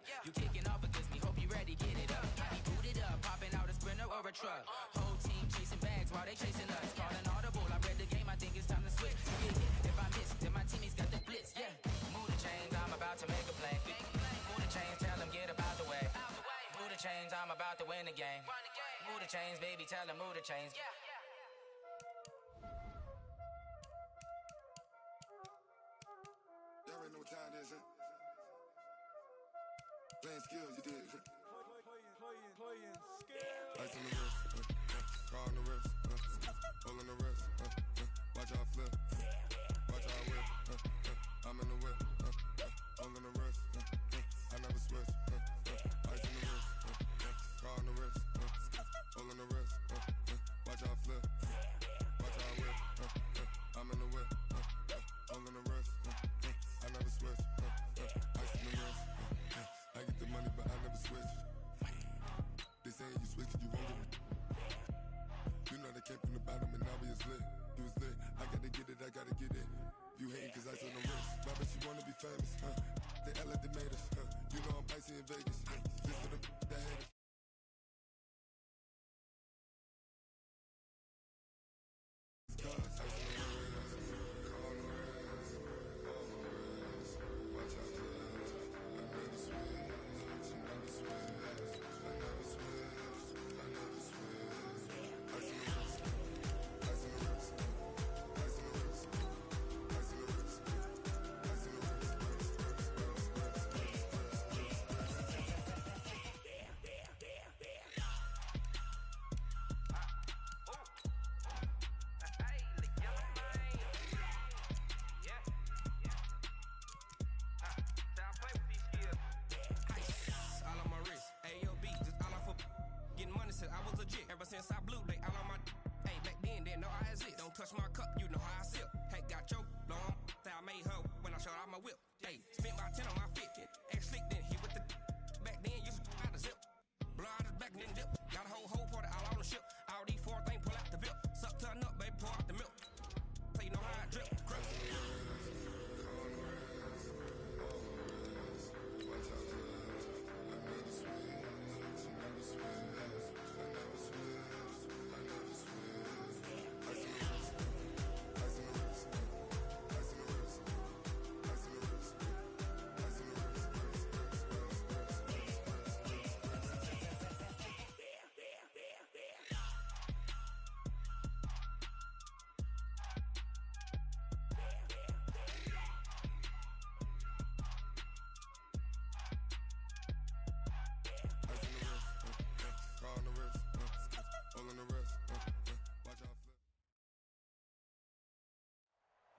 up. You kicking off against me, hope you ready, get it up. I be booted up, popping out a Sprinter or a truck. Whole team chasing bags while they chasing us. Calling audible, I read the game, I think it's time to switch. You get hit, if I miss, then my teammates got the blitz, yeah. Move the chains, I'm about to make a play. Move the chains, tell them get up out the way. Move the chains, I'm about to win the game. Move the chains, baby, tell them move the chains. Y'all already know what time it is, huh? Playing skills, you did. Playing skills. Ice on the wrist, car on the wrist, hole in the wrist, watch out flip, watch out whip, I'm in the whip, hole in the wrist, I never switch, ice on the wrist, car on the wrist, hole in the wrist, watch out flip, watch out whip, I'm in the whip, hole in the wrist, I never switch, ice on the wrist, I get the money but I never switch. They saying you switch, you won't get it. You know they came from the bottom and now we is lit. You was lit, I gotta get it, I gotta get it. You hating cause ice on the wrist. Why bet you wanna be famous, huh? They act like they made us, huh? You know I'm icy in Vegas, This for the that hate us. Cause ice on the wrist, car on the wrist, all on the wrist. Watch out for this, I never switch, I never switch, I never switch, I never switch. Ice on the wrist, ice on the wrist, ice on the wrist, ice on the wrist, ice on the I was legit ever since I blew they all on my hey back then didn't know I exist. Don't touch my cup, you know how I sip. Hey, got your long say I made her when I showed out my whip. Hey, spent my 10 on my fit. Ex slick then hit with the back then used to out the zip. Blow out his back and then dip. Got a whole party all on the ship. All these 4 things pull out the VIP. Suck turn up, baby, pour out the milk. So you know how I drip. Crush.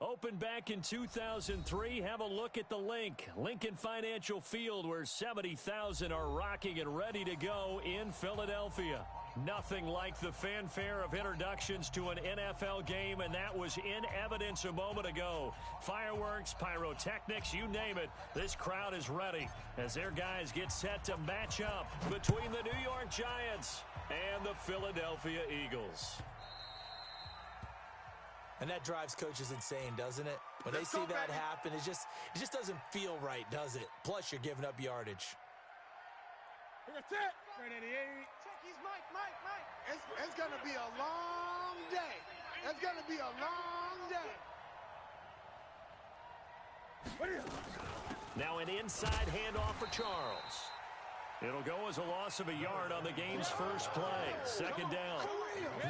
Opened back in 2003. Have a look at the link. Lincoln Financial Field, where 70,000 are rocking and ready to go in Philadelphia. Nothing like the fanfare of introductions to an NFL game, and that was in evidence a moment ago. Fireworks, pyrotechnics, you name it. This crowd is ready as their guys get set to match up between the New York Giants and the Philadelphia Eagles. And that drives coaches insane, doesn't it? When they see that happen, it just doesn't feel right, does it? Plus, you're giving up yardage. That's it. 388. He's Mike. It's going to be a long day. It's going to be a long day. Now an inside handoff for Charles. It'll go as a loss of a yard on the game's first play. Second down.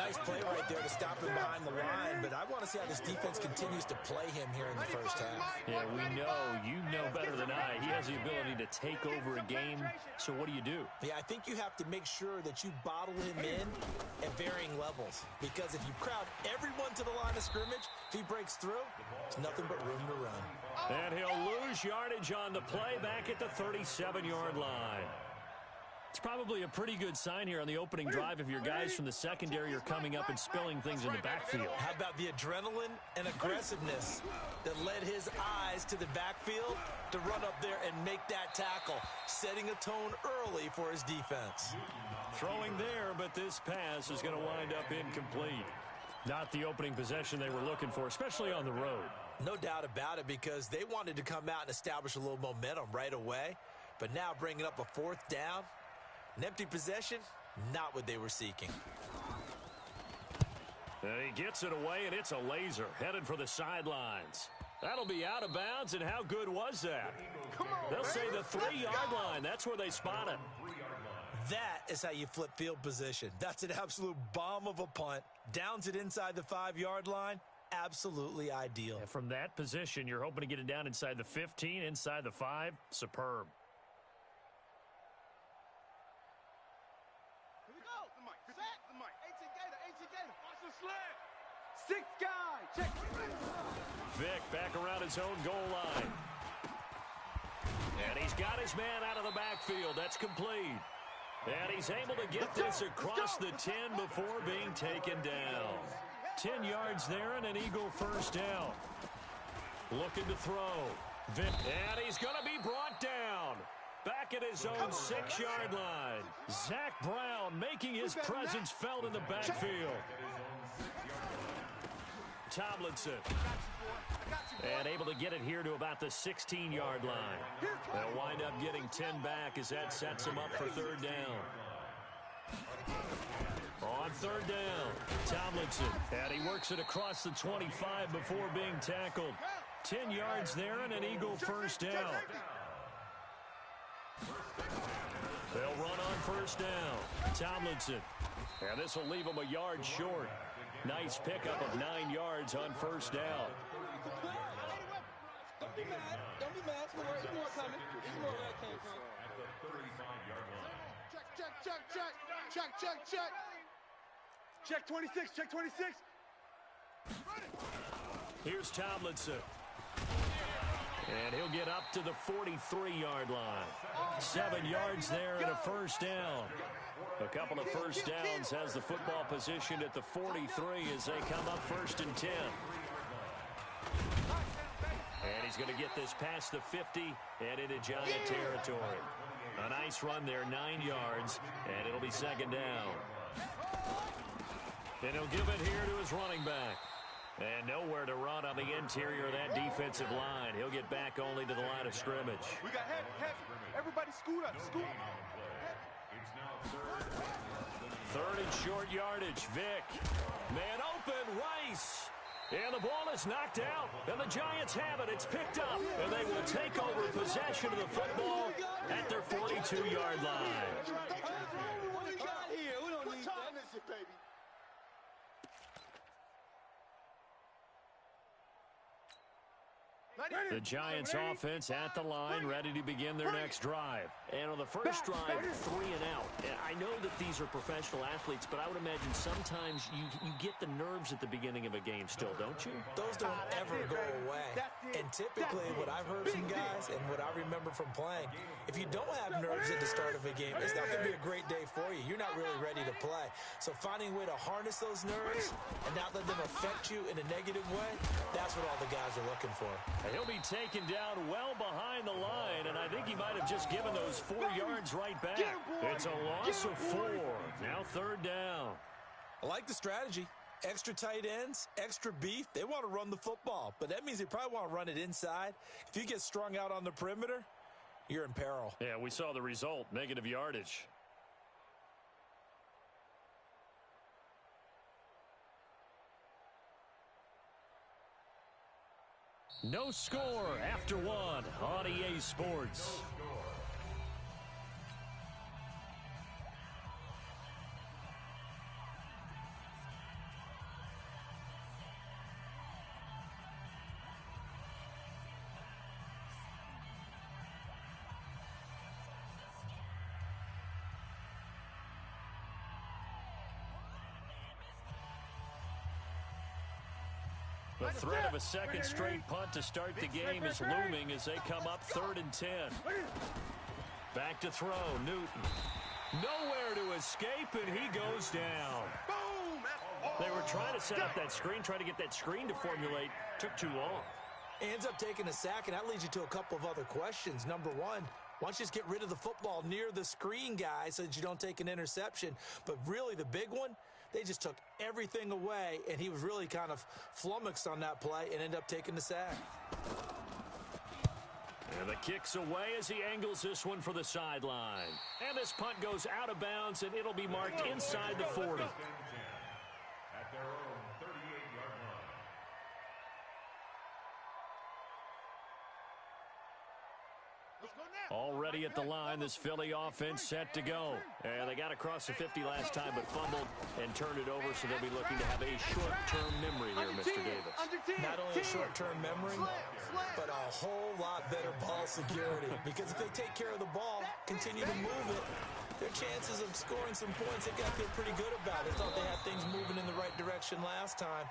Nice play right there to stop him behind the line, but I want to see how this defense continues to play him here in the first half. Yeah, we know. You know better than I. He has the ability to take over a game, so what do you do? Yeah, I think you have to make sure that you bottle him in at varying levels, because if you crowd everyone to the line of scrimmage, if he breaks through, there's nothing but room to run. And he'll lose yardage on the play back at the 37-yard line. It's probably a pretty good sign here on the opening drive if your guys from the secondary are coming up and spilling things in the backfield. How about the adrenaline and aggressiveness that led his eyes to the backfield to run up there and make that tackle, setting a tone early for his defense. Throwing there, but this pass is going to wind up incomplete. Not the opening possession they were looking for, especially on the road. No doubt about it, because they wanted to come out and establish a little momentum right away. But now bringing up a fourth down, an empty possession, not what they were seeking. He gets it away, and it's a laser headed for the sidelines. That'll be out of bounds, and how good was that? They'll say the 3-yard line. That's where they spot it. That is how you flip field position. That's an absolute bomb of a punt. Downs it inside the 5-yard line. Absolutely ideal. And from that position, you're hoping to get it down inside the 15, inside the 5. Superb. Here we go. The mic. Set. The mic. 18 Gator. 18 Gator. Watch the slant. 6 guy. Check. Vic back around his own goal line. And he's got his man out of the backfield. That's complete. And he's able to get this across the 10 before being taken down. 10 yards there and an Eagle first down. Looking to throw. Vic, and he's going to be brought down. Back at his own 6-yard line. Zach Brown making his presence felt in the backfield. Tomlinson. And able to get it here to about the 16-yard line. They'll wind up getting 10 back as that sets them up for third down. On third down, Tomlinson. And he works it across the 25 before being tackled. 10 yards there and an Eagle first down. They'll run on first down. Tomlinson. And this will leave him a yard short. Nice pickup of 9 yards on first down. Don't be mad. Don't be mad. There's more coming. There's more where that came from. Check. Check 26. Check 26. Here's Tomlinson. And he'll get up to the 43-yard line. 7 yards there and a first down. A couple of first downs has the football positioned at the 43 as they come up first and 10. And he's going to get this past the 50 and into Giant territory. A nice run there, 9 yards, and it'll be second down. And he'll give it here to his running back. And nowhere to run on the interior of that defensive line. He'll get back only to the line of scrimmage. We got heavy. Everybody scoot up. Scoot. Third and short yardage. Vic. Man open. Rice. And the ball is knocked out. And the Giants have it. It's picked up. And they will take over possession of the football at their 42-yard line. What we got here? We don't need time is it, baby? The Giants offense at the line, ready to begin their next drive. And on the first drive, 3 and out. And I know that these are professional athletes, but I would imagine sometimes you get the nerves at the beginning of a game still, don't you? Those don't ever go away. And typically what I've heard from guys and what I remember from playing, if you don't have nerves at the start of a game, it's not going to be a great day for you. You're not really ready to play. So finding a way to harness those nerves and not let them affect you in a negative way, that's what all the guys are looking for. And he'll be taken down well behind the line, and I think he might have just given those 4 yards right back. It's a loss of 4. Now third down. I like the strategy. Extra tight ends, extra beef. They want to run the football, but that means they probably want to run it inside. If you get strung out on the perimeter, you're in peril. Yeah, we saw the result, negative yardage. No score after 1 on EA Sports. The threat of a second straight punt to start the game is looming as they come up 3rd and 10. Back to throw, Newton. Nowhere to escape, and he goes down. They were trying to set up that screen, trying to get that screen to formulate. Took too long. Ends up taking a sack, and that leads you to a couple of other questions. Number one, why don't you just get rid of the football near the screen guy so that you don't take an interception? But really, the big one, they just took everything away, and he was really kind of flummoxed on that play and ended up taking the sack. And the kick's away as he angles this one for the sideline. And this punt goes out of bounds, and it'll be marked inside the 40. Already at the line, this Philly offense set to go. And they got across the 50 last time, but fumbled and turned it over, so they'll be looking to have a short-term memory here, Mr. Davis. Not only a short-term memory, but a whole lot better ball security. Because if they take care of the ball, continue to move it, their chances of scoring some points, they got to feel pretty good about it. They thought they had things moving in the right direction last time.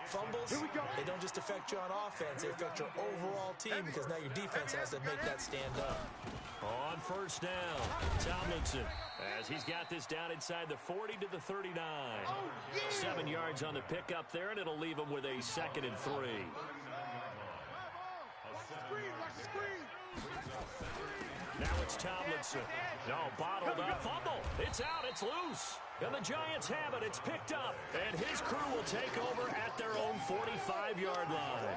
Fumbles, they don't just affect you on offense, they affect your overall team because now your defense has to make that stand up. On first down, Tomlinson, as he's got this down inside the 40 to the 39. 7 yards on the pickup there, and it'll leave him with a 2nd and 3. Now it's Tomlinson. No, bottled up. Fumble. It's out. It's loose. And the Giants have it. It's picked up. And his crew will take over at their own 45-yard line.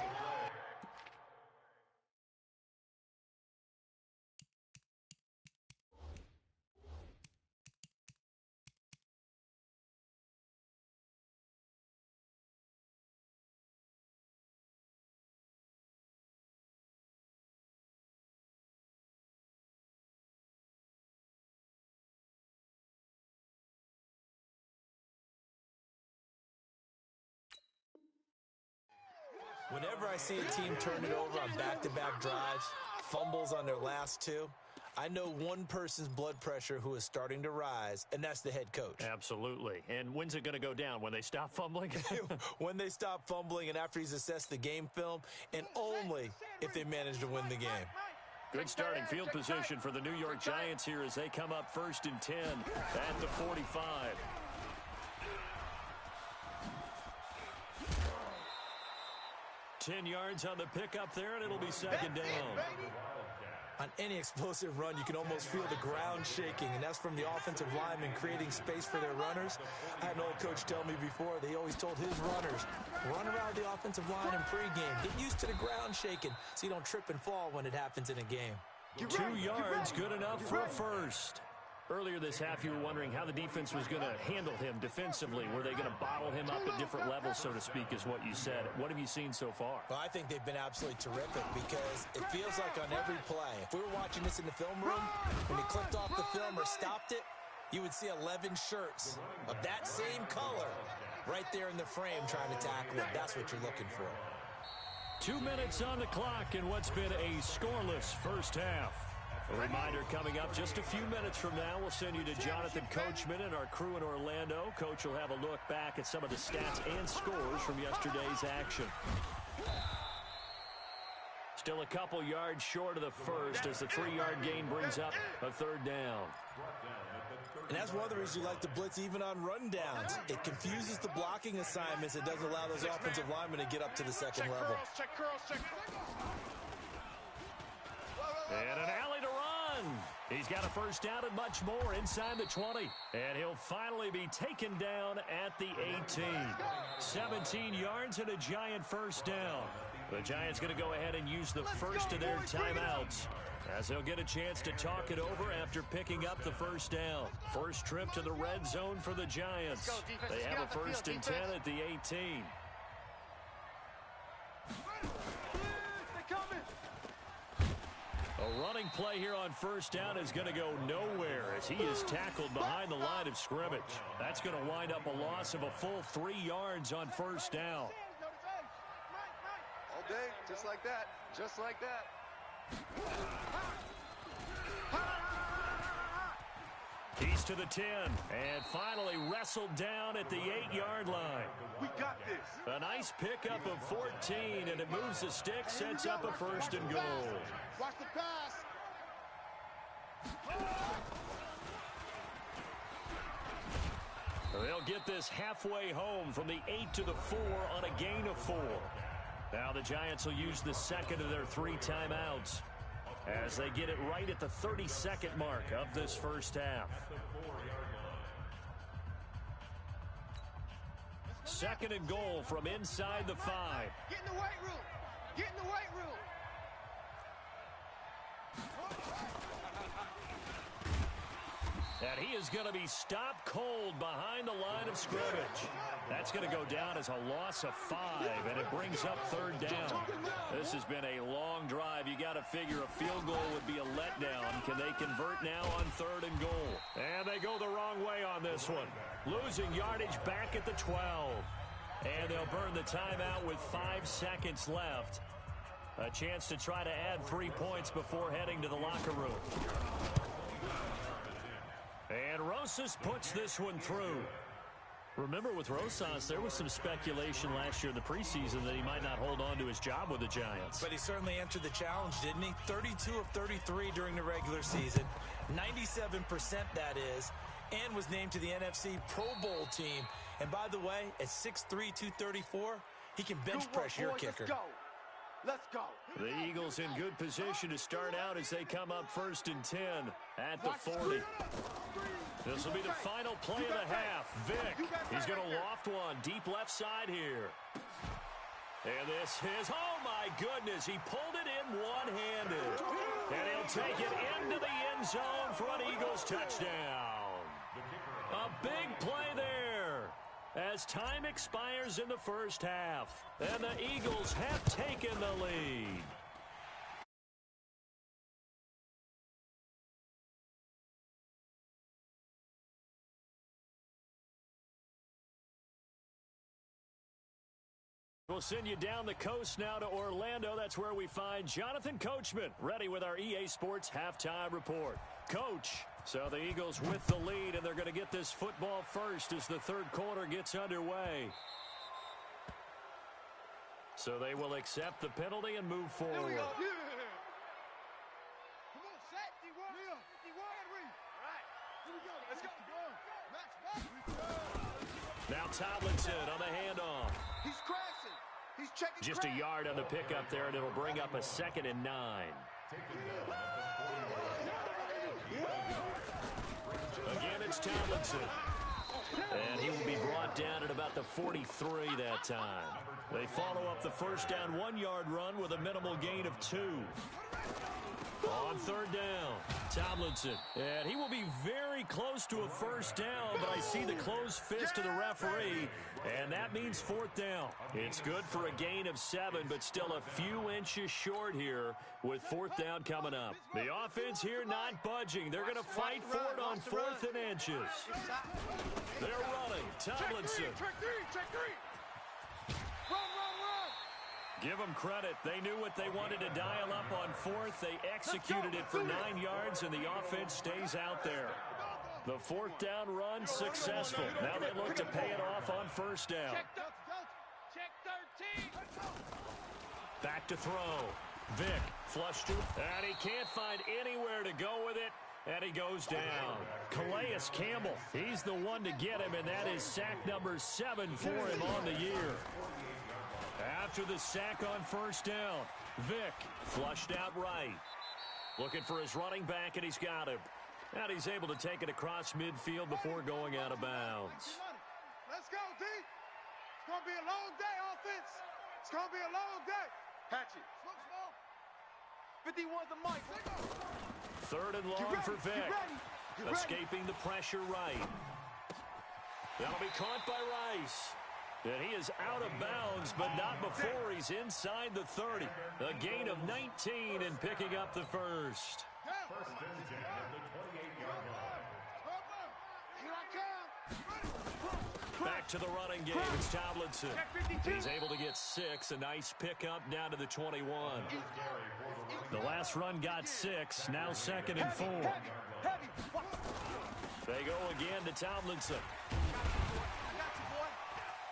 Whenever I see a team turn it over on back-to-back drives, fumbles on their last 2, I know one person's blood pressure who is starting to rise, and that's the head coach. Absolutely. And when's it going to go down? When they stop fumbling? When they stop fumbling and after he's assessed the game film, and only if they manage to win the game. Good starting field position for the New York Giants here as they come up 1st and 10 at the 45. Ten yards on the pickup there, and it'll be 2nd down. On any explosive run, you can almost feel the ground shaking, and that's from the offensive linemen creating space for their runners. I had an old coach tell me before, they always told his runners, run around the offensive line in pregame. Get used to the ground shaking so you don't trip and fall when it happens in a game. 2 yards, good enough for a first. Earlier this half, you were wondering how the defense was going to handle him defensively. Were they going to bottle him up at different levels, so to speak, is what you said. What have you seen so far? Well, I think they've been absolutely terrific because it feels like on every play, if we were watching this in the film room, when he clicked off the film or stopped it, you would see 11 shirts of that same color right there in the frame trying to tackle him. That's what you're looking for. 2 minutes on the clock in what's been a scoreless first half. A reminder coming up just a few minutes from now, we'll send you to Jonathan Coachman and our crew in Orlando. Coach will have a look back at some of the stats and scores from yesterday's action. Still a couple yards short of the first as the 3-yard gain brings up a 3rd down. And that's one of the reasons you like to blitz even on rundowns. It confuses the blocking assignments. It doesn't allow those offensive linemen to get up to the 2nd level. And an alley to run. He's got a first down and much more inside the 20. And he'll finally be taken down at the 18. 17 yards and a Giant first down. The Giants going to go ahead and use the first of their timeouts as they'll get a chance to talk it over after picking up the first down. First trip to the red zone for the Giants. They have a 1st and 10 at the 18. A running play here on first down is going to go nowhere as he is tackled behind the line of scrimmage. That's going to wind up a loss of a full 3 yards on first down. All day, just like that, just like that. He's to the 10 and finally wrestled down at the 8-yard line. We got this. A nice pickup of 14, and it moves the stick, sets up a 1st and goal. Watch the pass. They'll get this halfway home from the 8 to the 4 on a gain of 4. Now the Giants will use the 2nd of their 3 timeouts as they get it right at the 32nd mark of this first half. 2nd and goal from inside the 5. Get in the weight room. Get in the weight room. And he is going to be stopped cold behind the line of scrimmage. That's going to go down as a loss of 5, and it brings up third down. This has been a long drive. You got to figure a field goal would be a letdown. Can they convert now on third and goal? And they go the wrong way on this one. Losing yardage back at the 12. And they'll burn the timeout with 5 seconds left. A chance to try to add 3 points before heading to the locker room. And Rosas puts this one through. Remember, with Rosas, there was some speculation last year in the preseason that he might not hold on to his job with the Giants. But he certainly answered the challenge, didn't he? 32 of 33 during the regular season. 97% that is. And was named to the NFC Pro Bowl team. And by the way, at 6'3", 234, he can bench press your kicker. Let's go. The Eagles in good position to start out as they come up 1st and 10 at the 40. This will be the final play of the half. Vick, he's going to loft one deep left side here. And this is, oh my goodness, he pulled it in one-handed. And he'll take it into the end zone for an Eagles touchdown. A big play there as time expires in the first half. And the Eagles have taken the lead. We'll send you down the coast now to Orlando. That's where we find Jonathan Coachman, ready with our EA Sports Halftime Report. Coach, so the Eagles with the lead, and they're going to get this football first as the third quarter gets underway. So they will accept the penalty and move forward. Come on, set. D1. D1. Right. Here we go. Let's go. Max, now Tomlinson on the handoff. He's crashing. He's checking. Just a yard on the pickup there, and it'll bring up a 2nd and 9. Again, it's Tomlinson. And he will be brought down at about the 43 that time. They follow up the first down 1-yard run with a minimal gain of 2. On third down, Tomlinson. And he will be very close to a first down, but I see the closed fist of the referee, and that means 4th down. It's good for a gain of 7, but still a few inches short here with 4th down coming up. The offense here not budging. They're going to fight for it on 4th and inches. They're running. Tomlinson. Check three. Run. Give them credit. They knew what they wanted to dial up on 4th. They executed it for 9 yards, and the offense stays out there. The 4th down run successful. Now they look to pay it off on 1st down. Check 13. Back to throw. Vick flushed it, and he can't find anywhere to go with it, and he goes down. Calais Campbell, he's the one to get him, and that is sack number 7 for him on the year. After the sack on 1st down, Vick flushed out right. Looking for his running back, and he's got him. And he's able to take it across midfield before going out of bounds. Let's go, D. It's going to be a long day, offense. It's going to be a long day. Hatchet. 51's the mic. 3rd and long for Vick. Escaping the pressure right. That'll be caught by Rice. And he is out of bounds, but not before he's inside the 30. A gain of 19 and picking up the first. Back to the running game. It's Tomlinson. He's able to get 6. A nice pickup down to the 21. The last run got 6. Now 2nd and 4. They go again to Tomlinson.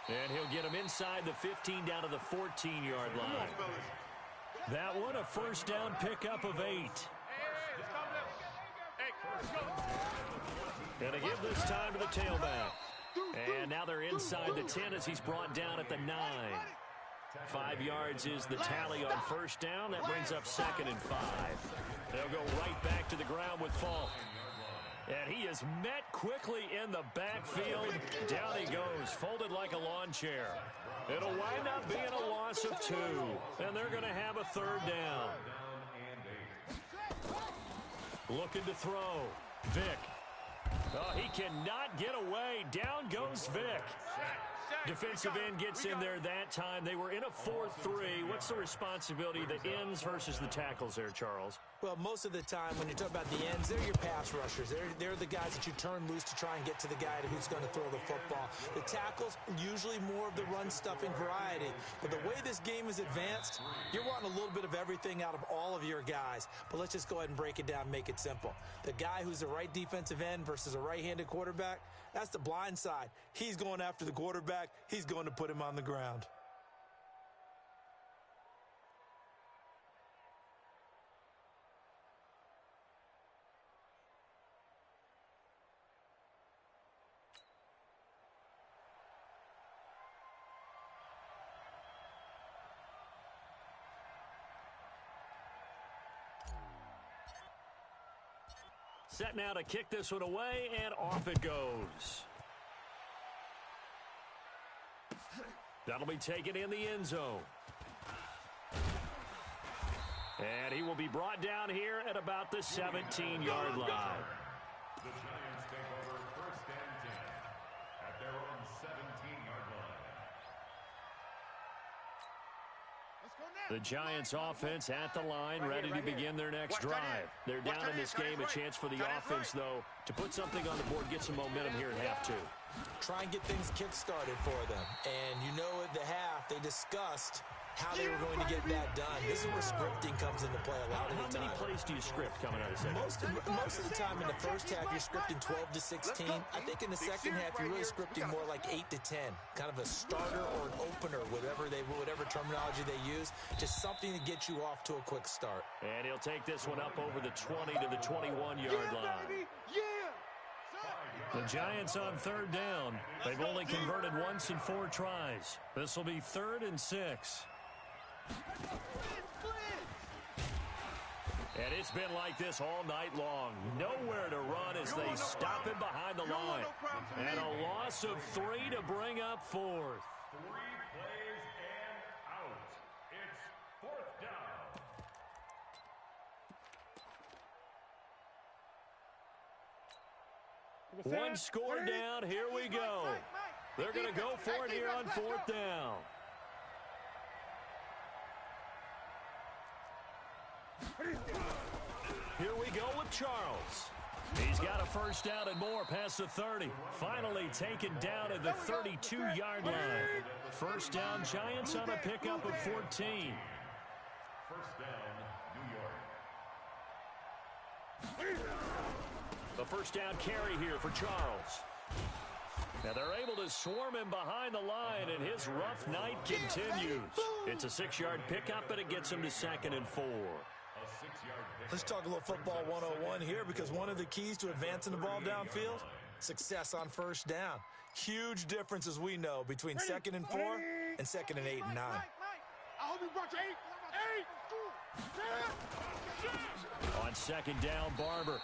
And he'll get him inside the 15 down to the 14-yard line. That one, a 1st down pickup of 8. And again this time to the tailback. And now they're inside the 10 as he's brought down at the 9. 5 yards is the tally on 1st down. That brings up 2nd and 5. They'll go right back to the ground with Falk. And he is met quickly in the backfield. Down he goes, folded like a lawn chair. It'll wind up being a loss of 2. And they're going to have a 3rd down. Looking to throw. Vick. Oh, he cannot get away. Down goes Vic. Defensive end gets in there that time. They were in a 4-3. What's the responsibility, the ends versus the tackles there, Charles? Well, most of the time when you talk about the ends, they're your pass rushers. They're the guys that you turn loose to try and get to the guy who's going to throw the football. The tackles, usually more of the run-stuffing variety. But the way this game is advanced, you're wanting a little bit of everything out of all of your guys. But let's just go ahead and break it down and make it simple. The guy who's the right defensive end versus a right-handed quarterback, that's the blind side. He's going after the quarterback. He's going to put him on the ground. Set now to kick this one away, and off it goes. That'll be taken in the end zone. And he will be brought down here at about the 17-yard line. The Giants take over first and 10 at their own 17-yard line. The Giants offense at the line, ready to begin their next drive. They're down in this game. A chance for the offense, though, to put something on the board, get some momentum here at half two. Try and get things kick-started for them. And you know at the half, they discussed how they were going to get that done. This is where scripting comes into play a lot of the time. How many plays do you script coming out of the second? Most of the time in the first half, you're scripting 12 to 16. I think in the second half, you're really scripting more like 8 to 10. Kind of a starter or an opener, whatever terminology they use. Just something to get you off to a quick start. And he'll take this one up over the 20 to the 21-yard line. The Giants on third down. They've only converted once in 4 tries. This will be 3rd and 6. And it's been like this all night long. Nowhere to run as they stop him behind the line. And a loss of 3 to bring up 4th. 3 plays and out. It's 4th down. One score down. Here we go. They're going to go for it here on 4th down. Here we go with Charles. He's got a first down and more past the 30. Finally taken down at the 32-yard line. First down, Giants on a pickup of 14. First down, New York. The first down carry here for Charles. Now they're able to swarm him behind the line, and his rough night continues. It's a 6-yard pickup, but it gets him to 2nd and 4. Let's talk a little football 101 here, because one of the keys to advancing the ball downfield, success on first down. Huge difference, as we know, between 2nd and 4 and 2nd and 8 and 9. I hope you brought your 8. On 2nd down, Barber.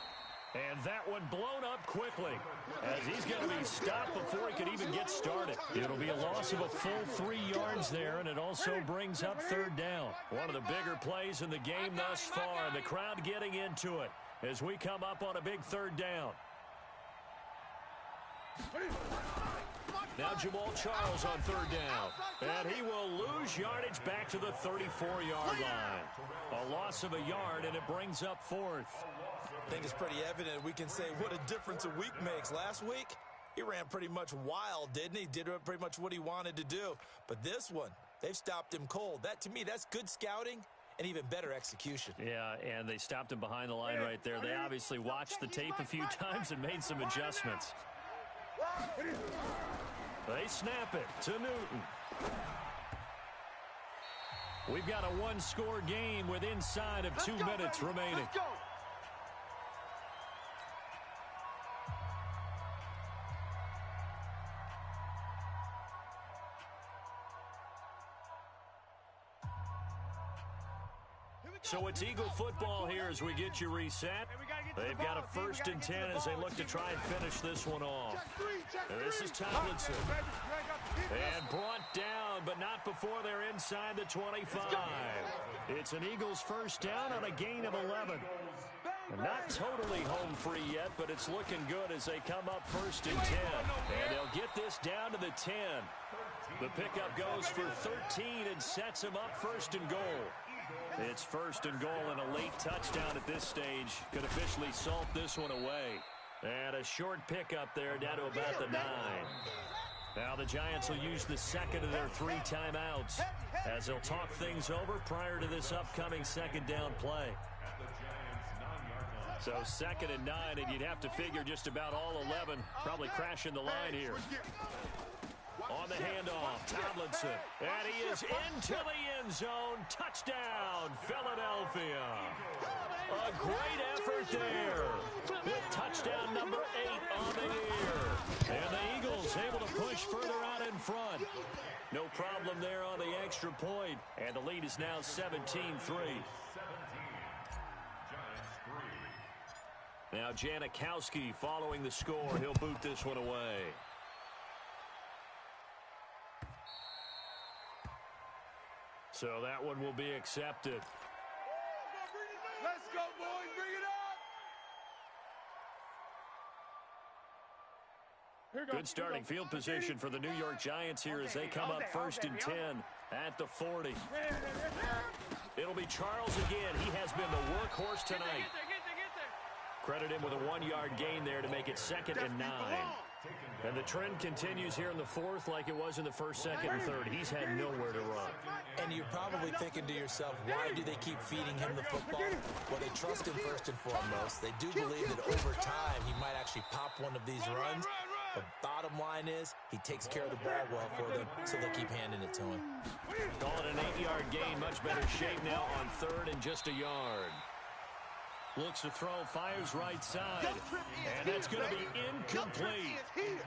And that one blown up quickly as he's going to be stopped before he could even get started. It'll be a loss of a full 3 yards there, and it also brings up 3rd down. One of the bigger plays in the game thus far, and the crowd getting into it as we come up on a big 3rd down. Now Jamal Charles on 3rd down, and he will lose yardage back to the 34-yard line. A loss of a yard, and it brings up 4th. I think it's pretty evident we can say what a difference a week makes. Last week, he ran pretty much wild, didn't he? Did pretty much what he wanted to do. But this one, they've stopped him cold. That, to me, that's good scouting and even better execution. Yeah, and they stopped him behind the line right there. They obviously watched the tape a few times and made some adjustments. They snap it to Newton. We've got a 1-score game with inside of 2 minutes remaining. So it's Eagle football here as we get you reset. They've got a 1st and 10 as they look to try and finish this one off. And this is Tomlinson. And brought down, but not before they're inside the 25. It's an Eagles first down on a gain of 11. Not totally home free yet, but it's looking good as they come up 1st and 10. And they'll get this down to the 10. The pickup goes for 13 and sets him up 1st and goal. It's 1st and goal and a late touchdown at this stage. Could officially salt this one away. And a short pickup there down to about the 9. Now the Giants will use the second of their 3 timeouts as they'll talk things over prior to this upcoming second down play. So 2nd and 9, and you'd have to figure just about all 11 probably crashing the line here. On the handoff, Tomlinson, and he is into the end zone. Touchdown, Philadelphia. A great effort there with touchdown number 8 on the year. And the Eagles able to push further out in front. No problem there on the extra point, and the lead is now 17-3. Now Janikowski following the score. He'll boot this one away. So that one will be accepted. Let's go, boys. Bring it up. Good starting field position for the New York Giants here as they come up 1st and 10 at the 40. It'll be Charles again. He has been the workhorse tonight. Credit him with a 1-yard gain there to make it 2nd and 9. And the trend continues here in the 4th like it was in the 1st, 2nd, and 3rd. He's had nowhere to run. And you're probably thinking to yourself, why do they keep feeding him the football? Well, they trust him first and foremost. They do believe that over time he might actually pop one of these runs. The bottom line is he takes care of the ball well for them, so they'll keep handing it to him. Call it an 8-yard gain. Much better shape now on 3rd and just a yard. Looks to throw, fires right side. And that's going to be incomplete.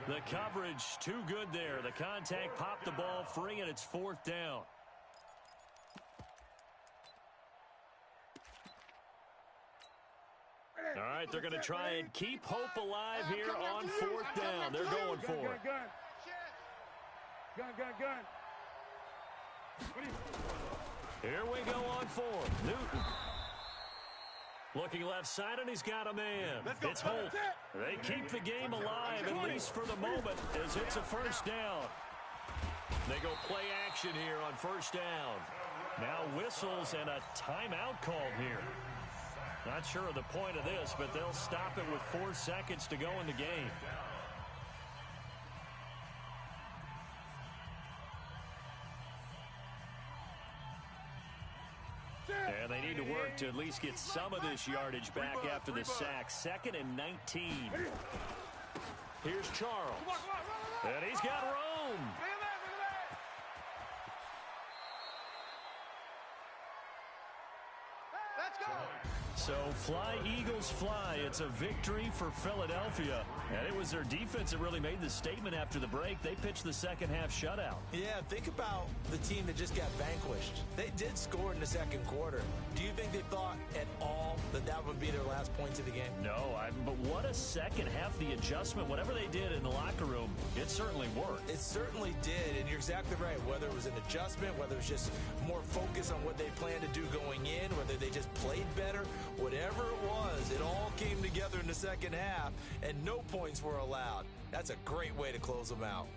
The coverage too good there. The contact popped the ball free, and it's 4th down. All right, they're going to try and keep hope alive here on 4th down. They're going for it. Gun. Here we go on 4th. Newton. Looking left side, and he's got a man. It's Holt. They keep the game alive, at least for the moment, as it's a 1st down. They go play action here on 1st down. Now whistles and a timeout called here. Not sure of the point of this, but they'll stop it with 4 seconds to go in the game. And they need to work to at least get some of this yardage back after the sack. 2nd and 19. Here's Charles. And he's got room. Let's go. So fly, Eagles, fly. It's a victory for Philadelphia. And it was their defense that really made the statement after the break. They pitched the second half shutout. Yeah, think about the team that just got vanquished. They did score in the 2nd quarter. Do you think they thought at all that that would be their last points of the game? No, but what a second half. The adjustment, whatever they did in the locker room, it certainly worked. It certainly did, and you're exactly right. Whether it was an adjustment, whether it was just more focus on what they planned to do going in, whether they just played better, whatever it was, it all came together in the 2nd half, and no points were allowed. That's a great way to close them out.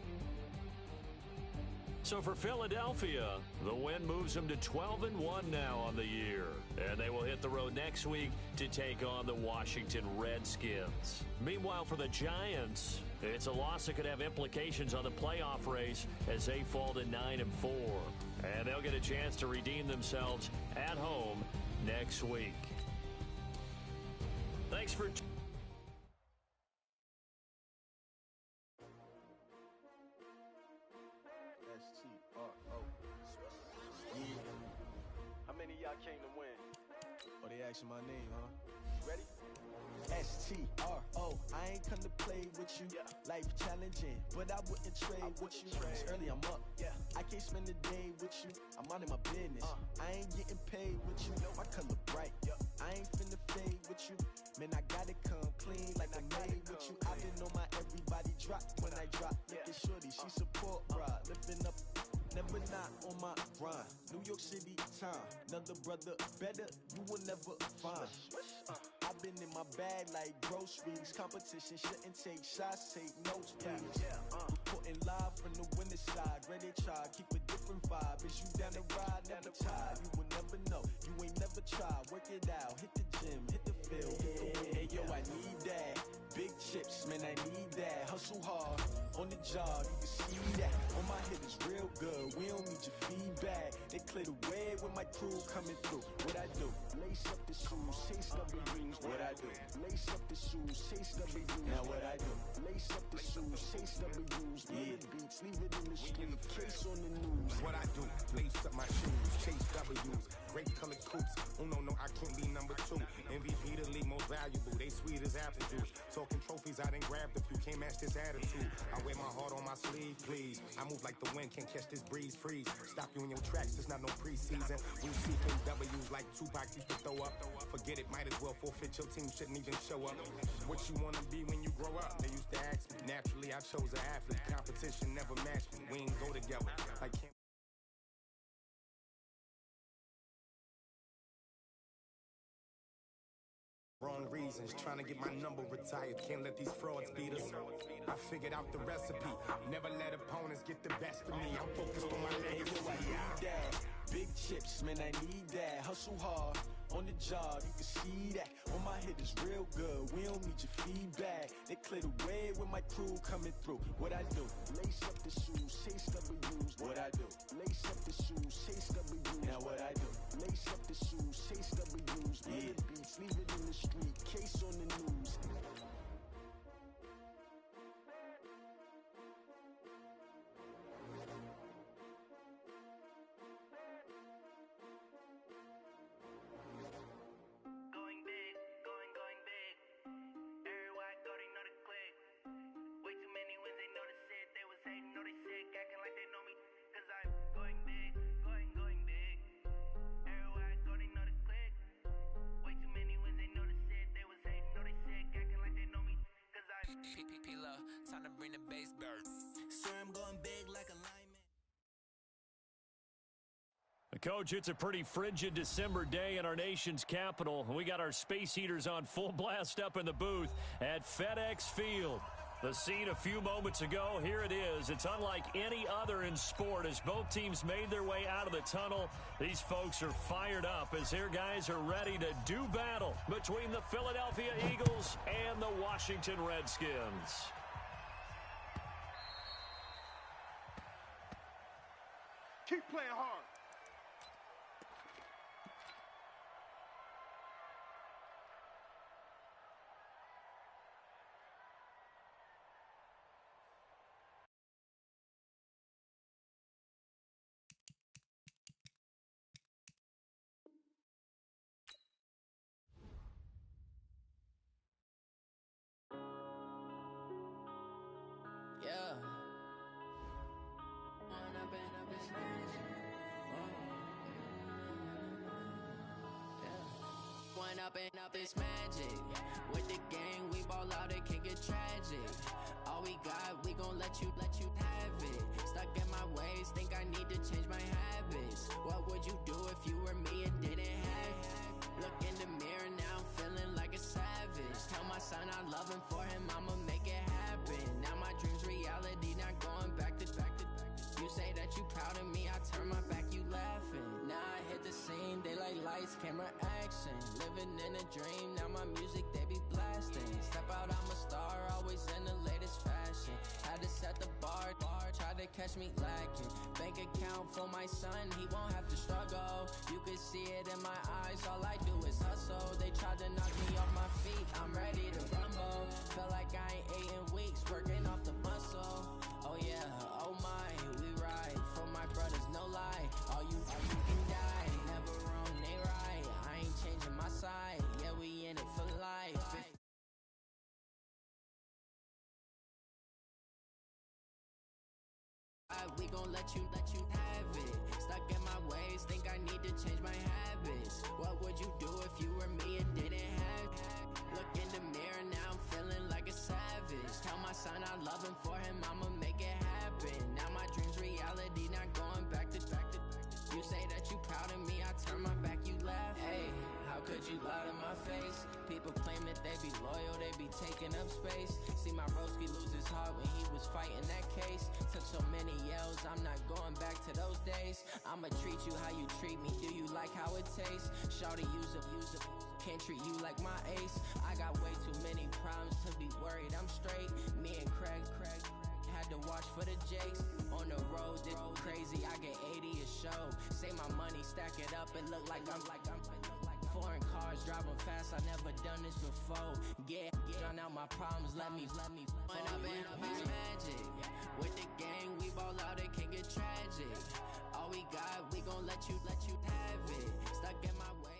So for Philadelphia, the win moves them to 12-1 now on the year. And they will hit the road next week to take on the Washington Redskins. Meanwhile, for the Giants, it's a loss that could have implications on the playoff race as they fall to 9-4. And they'll get a chance to redeem themselves at home next week. Thanks for... How many of y'all came to win? Oh, they asking my name, huh? Ready? S-T-R-O, I ain't come to play with you. Life challenging, but I wouldn't trade with you. It's early, I'm up. I can't spend the day with you. I'm minding my business. I ain't getting paid with you. My color bright. I ain't finna fade with you. Man, I gotta come clean like I made with you. I been on my everybody drop when I drop. Look at shorty, she support ride. Lifting up, never not on my grind. New York City time, another brother better, you will never find. I've been in my bag like groceries. Competition shouldn't take shots, take notes, please. Reporting live from the winter side. Ready to try, keep a different vibe. Is you down the ride, never tired. You will never know, you ain't never tried. Work it out, hit the gym, hit the field, hit the wind. Hey yo, I need that. Big chips, man, I need that. Hustle hard, on the job, you can see that. On my hit is real good, we don't need your feedback. They clear the way with my crew coming through. What I do? Lace up the shoes, chase W's. What I do? Lace up the shoes, chase W's. Now what I do? Lace up the shoes, chase W's. Yeah. Beats, leave it in the street, case on the news. What I do? Lace up my shoes, chase W's. Great colored coops. No, I can't be number 2. MVP the league most valuable. They sweet as apple juice. Talking trophies, I done grabbed a few. Can't match this attitude. I wear my heart on my sleeve, please. I move like the wind, can't catch this breeze. Freeze. Stop you in your tracks. It's not no preseason. We seeking W's like Tupac used to throw up. Forget it, might as well forfeit. Your team shouldn't even show up. What you wanna be when you grow up? They used to ask me. Naturally, I chose an athlete. Competition never matched me. We ain't go together. Like wrong reasons, trying to get my number retired. Can't let these frauds beat us. I figured out the recipe. Never let opponents get the best of me. I'm focused on my legacy. I need that. Big chips, man, I need that. Hustle hard, on the job, you can see that. On my hit is real good, we don't need your feedback. They clear the way with my crew coming through. What I do? Lace up the shoes, chase W's. What I do? Lace up the shoes, chase W's. Now what I do? Lace up the shoes, chase W's. Yeah. Beats, leave it in the street, case on the news. Time to bring the bass back. Sir, I'm going big like a lineman. Coach, it's a pretty frigid December day in our nation's capital. We got our space heaters on full blast up in the booth at FedEx Field. The scene a few moments ago, here it is. It's unlike any other in sport as both teams made their way out of the tunnel. These folks are fired up as their guys are ready to do battle between the Philadelphia Eagles and the Washington Redskins. Keep playing hard. Yeah. One up and up is magic. With the gang, we ball out, it can get tragic. All we got, we gon' let you have it. Stuck in my ways, think I need to change my habits. What would you do if you were me and didn't have it? Look in the mirror, now I'm feeling like a savage. Tell my son I love him, for him I'ma make it happen. Now my dream's reality, not going back to. You say that you proud of me, I turn my back, you laughing. Now I hit the scene, daylight lights, camera action. Living in a dream, now my music they be blasting. Step out, I'm a star, always in the latest fashion. Had to set the bar, try to catch me lacking. Bank account for my son, he won't have to struggle. You can see it in my eyes, all I do is hustle. They tried to knock me off my feet, I'm ready to rumble. Feel like I ain't ate in weeks, working off the muscle. Oh yeah, oh my, we ride for my brothers, no lie. All you can die, never wrong, they right. I ain't changing my side, yeah, we in it for life. We gon' let you have it. Stuck in my ways, think I need to change my habits. What would you do if you were me and didn't have it? Look in the mirror, now I'm feeling like a savage. Tell my son I love him, for him I'ma make it happen. Now my dream's reality, not going back to. You say that you proud of me, I turn my back, you laugh. Hey, how could you lie to my face? People claim that they be loyal, they be taking up space. See my broski lose his heart when he was fighting that case. Took so many L's, I'm not going back to those days. I'ma treat you how you treat me, do you like how it tastes? Shawty, use up, can't treat you like my ace. I got way too many problems to be worried, I'm straight. Me and Craig had to watch for the Jakes. On the road, this crazy, I get 80 a show. Say my money, stack it up, it look like I'm foreign cars, driving fast, I never done this before. Yeah, drown out my problems, let me When I've been magic. With the gang, we ball out, it can get tragic. All we got, we gon' let you have it. Stuck in my ways.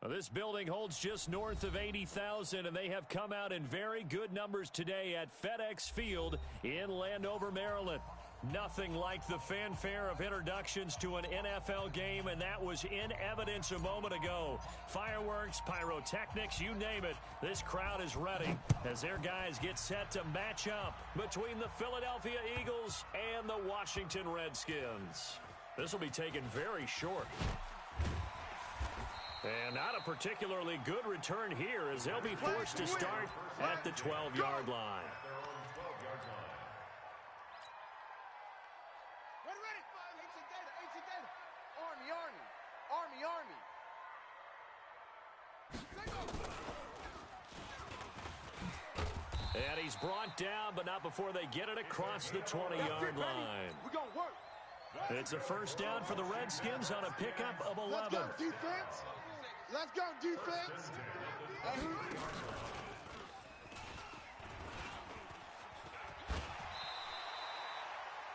This building holds just north of 80,000, and they have come out in very good numbers today at FedEx Field in Landover, Maryland. Nothing like the fanfare of introductions to an NFL game, and that was in evidence a moment ago. Fireworks, pyrotechnics, you name it. This crowd is ready as their guys get set to match up between the Philadelphia Eagles and the Washington Redskins. This will be taken very short. And not a particularly good return here as they'll be forced to start at the 12-yard line. And he's brought down, but not before they get it across the 20-yard line. It's a first down for the Redskins on a pickup of 11. Let's go, defense. Let's go, defense.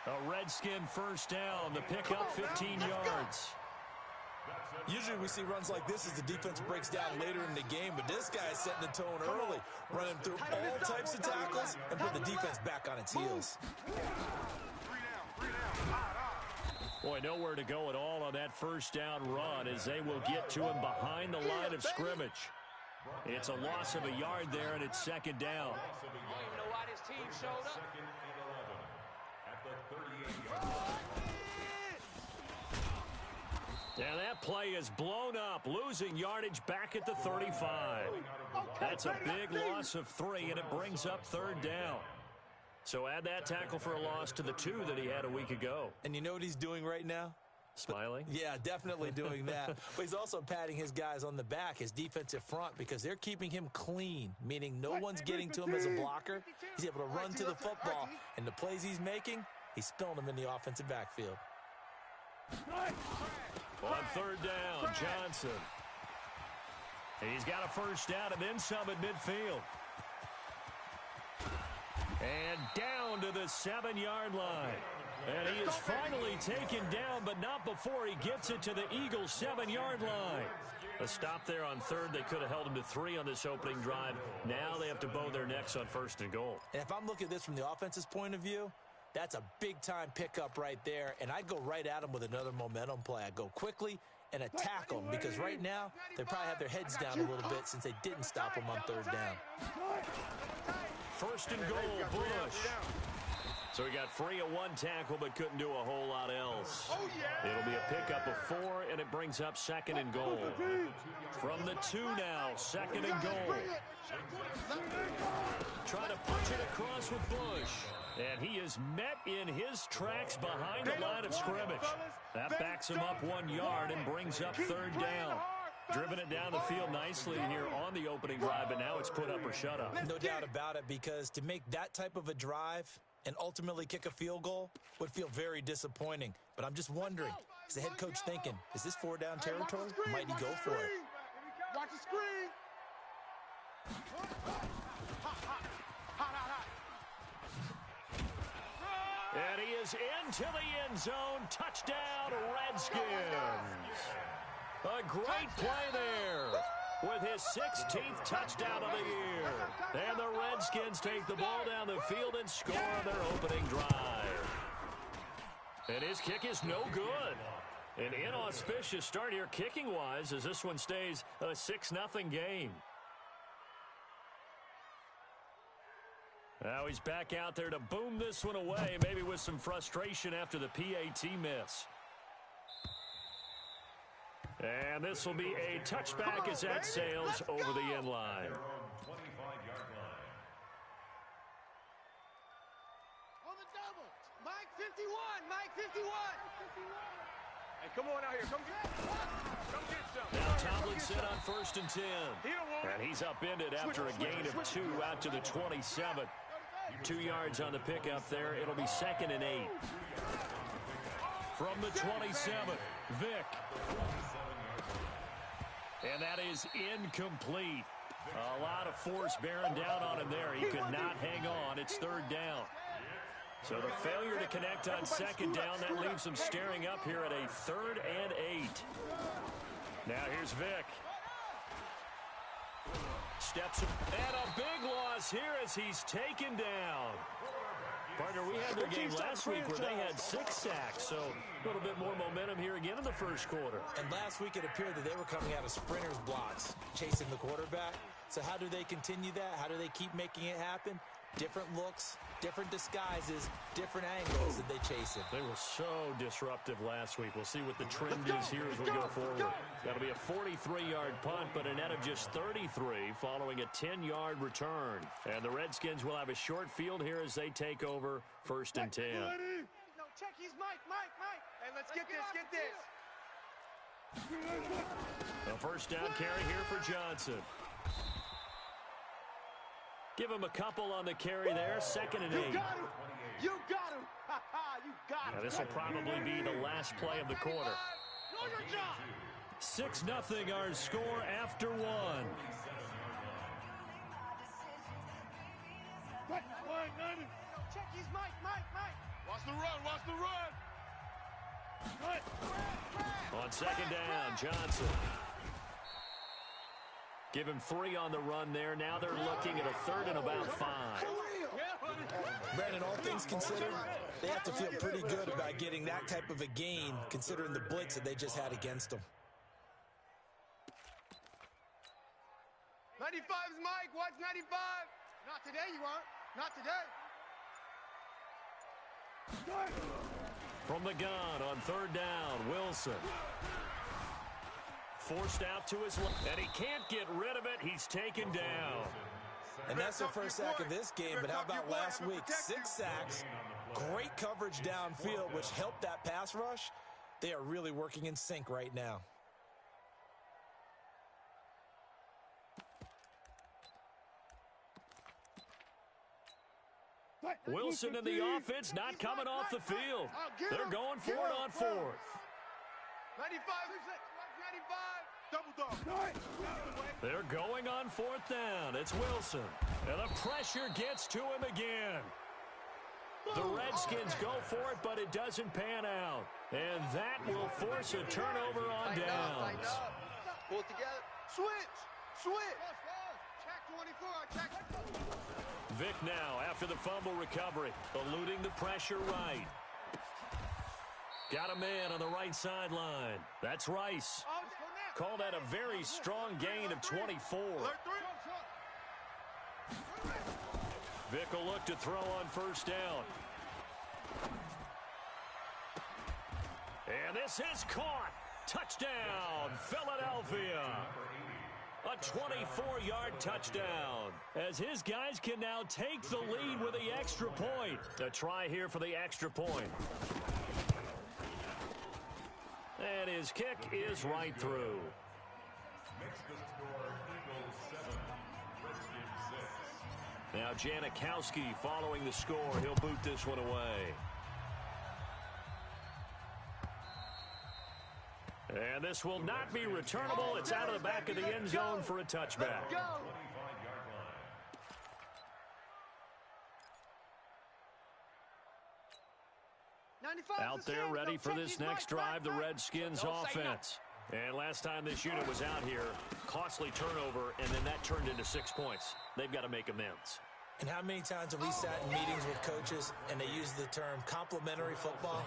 A Redskin first down. The pickup 15 yards. Usually we see runs like this as the defense breaks down later in the game, but this guy's setting the tone early, running through all types of tackles and put the defense back on its heels. Boy, nowhere to go at all on that first down run as they will get to him behind the line of scrimmage. It's a loss of a yard there, and it's second down. You know why this team showed up? And that play is blown up, losing yardage back at the 35. That's a big loss of 3, and it brings up third down. So add that tackle for a loss to the 2 that he had a week ago. And you know what he's doing right now? Smiling? Yeah, definitely doing that. But he's also patting his guys on the back, his defensive front, because they're keeping him clean, meaning no one's getting to him as a blocker. He's able to run to the football, and the plays he's making, he's spilling them in the offensive backfield. On third down, Johnson. He's got a first down and then some at midfield. And down to the 7-yard line. And he is finally taken down, but not before he gets it to the Eagles' 7-yard line. A stop there on third. They could have held him to 3 on this opening drive. Now they have to bow their necks on first and goal. And if I'm looking at this from the offense's point of view, that's a big-time pickup right there, and I'd go right at him with another momentum play. I'd go quickly and attack them because right now they probably have their heads down a little bit since they didn't stop them on third down. First and goal, Bush. So he got free of 1 tackle but couldn't do a whole lot else. It'll be a pickup of 4, and it brings up second and goal. From the 2 now, second and goal. Trying to punch it across with Bush. And he is met in his tracks behind the line of scrimmage. That backs him up 1 yard and brings up third down. Driven it down the field nicely here on the opening drive, but now it's put up or shut up. No doubt about it, because to make that type of a drive and ultimately kick a field goal would feel very disappointing. But I'm just wondering, is the head coach thinking, is this 4-down territory? Might he go for it? Watch the screen. And he is into the end zone. Touchdown, Redskins. A great play there with his 16th touchdown of the year. And the Redskins take the ball down the field and score on their opening drive. And his kick is no good. An inauspicious start here kicking-wise as this one stays a 6-0 game. Now he's back out there to boom this one away, maybe with some frustration after the PAT miss. And this will be a touchback as that sails over the end line. On the double. Mike 51. Mike 51. Hey, come on out here. Come get some. Now Tomlin set on 1st and 10. And he's upended after a gain of 2 out to the 27. 2 yards on the pickup there. It'll be 2nd and 8. From the 27, Vick. And that is incomplete. A lot of force bearing down on him there. He could not hang on. It's 3rd down. So the failure to connect on 2nd down, that leaves him staring up here at a 3rd and 8. Now here's Vick. Steps up, and a big loss here as he's taken down. Partner, we had their game last week where they had 6 sacks, so a little bit more momentum here again in the 1st quarter. And last week it appeared that they were coming out of sprinters blocks, chasing the quarterback. So how do they continue that? How do they keep making it happen? Different looks, different disguises, different angles that they chase it. They were so disruptive last week. We'll see what the trend is here as we go forward. That'll be a 43-yard punt, but a net of just 33 following a 10-yard return. And the Redskins will have a short field here as they take over 1st and 10. No, check. He's Mike. Hey, let's get this. A 1st down carry here for Johnson. Give him a couple on the carry there. 2nd and 8. You got him. You got him. Now, this will probably be the last play of the quarter. 6-0 our score after 1. Check. He's Mike. Watch the run. On 2nd down, Johnson. Give him 3 on the run there. Now they're looking at a 3rd and about 5. Brandon, all things considered, they have to feel pretty good about getting that type of a gain, considering the blitz that they just had against them. 95 is Mike. Watch 95. Not today, you aren't. Not today. From the gun on 3rd down, Wilson. Forced out to his left, and he can't get rid of it. He's taken down. And that's the first sack of this game, but how about last week? 6 sacks, great coverage downfield, which helped that pass rush. They are really working in sync right now. Wilson and the offense not coming off the field. They're going for it on 4th. 95. They're going on 4th down. It's Wilson. And the pressure gets to him again. The Redskins go for it, but it doesn't pan out. And that will force a turnover on downs. Pull it together. Switch. Check 24. Vick now after the fumble recovery. Eluding the pressure right. Got a man on the right sideline. That's Rice. Call that a very strong gain of 24. Vick will look to throw on 1st down. And this is caught. Touchdown, Philadelphia. A 24-yard touchdown. As his guys can now take the lead with the extra point. A try here for the extra point. And his kick is right through. Makes the score Eagles 7, Redskins 6. Now Janikowski following the score. He'll boot this one away. And this will not be returnable. It's out of the back of the end zone for a touchback. Out there ready for this next drive, the Redskins offense. And last time this unit was out here, costly turnover, and then that turned into 6 points. They've got to make amends. And how many times have we sat in meetings with coaches and they use the term complementary football?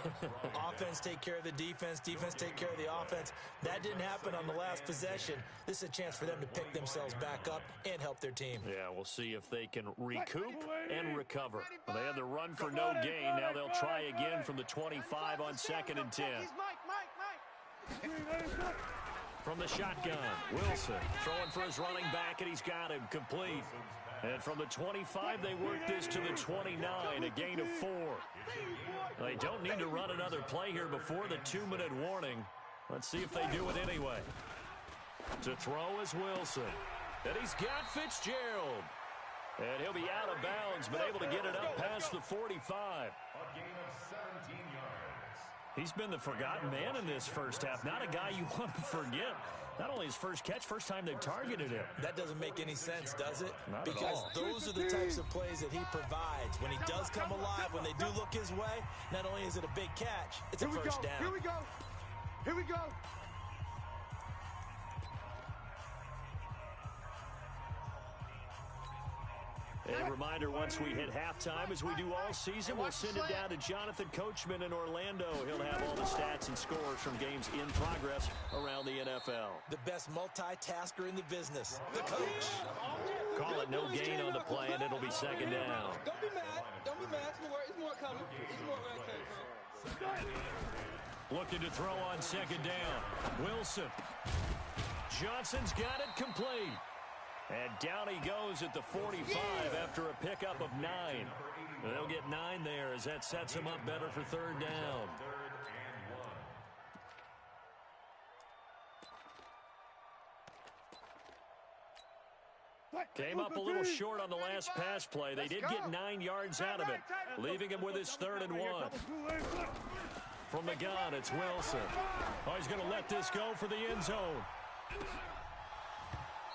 Offense take care of the defense, defense take care of the offense. That didn't happen on the last possession. This is a chance for them to pick themselves back up and help their team. Yeah, we'll see if they can recoup and recover. Well, they had the run for no gain. Now they'll try again from the 25 on 2nd and 10. from the shotgun. Wilson throwing for his running back, and he's got him complete. And from the 25, they work this to the 29, a gain of 4. They don't need to run another play here before the 2-minute warning. Let's see if they do it anyway. To throw is Wilson. And he's got Fitzgerald. And he'll be out of bounds, but able to get it up past the 45. A gain of 17 yards. He's been the forgotten man in this first half. Not a guy you want to forget. Not only his first catch, first time they've targeted him. That doesn't make any sense, does it? Not because at all. Those are the types of plays that he provides. When he does come alive, when they do look his way, not only is it a big catch, it's a first down. Here we go. Here we go. A reminder, once we hit halftime, as we do all season, we'll send it down to Jonathan Coachman in Orlando. He'll have all the stats and scores from games in progress around the NFL. The best multitasker in the business, the coach. Call it no gain on the play, and it'll be second down. Don't be mad. Don't be mad. It's more coming. It's more where it came from. Looking to throw on second down. Wilson. Johnson's got it complete. And down he goes at the 45 after a pickup of 9. They'll get 9 there as that sets him up better for third down. Came up a little short on the last pass play. They did get 9 yards out of it, leaving him with his 3rd and 1. From the gun, it's Wilson. Oh, he's going to let this go for the end zone.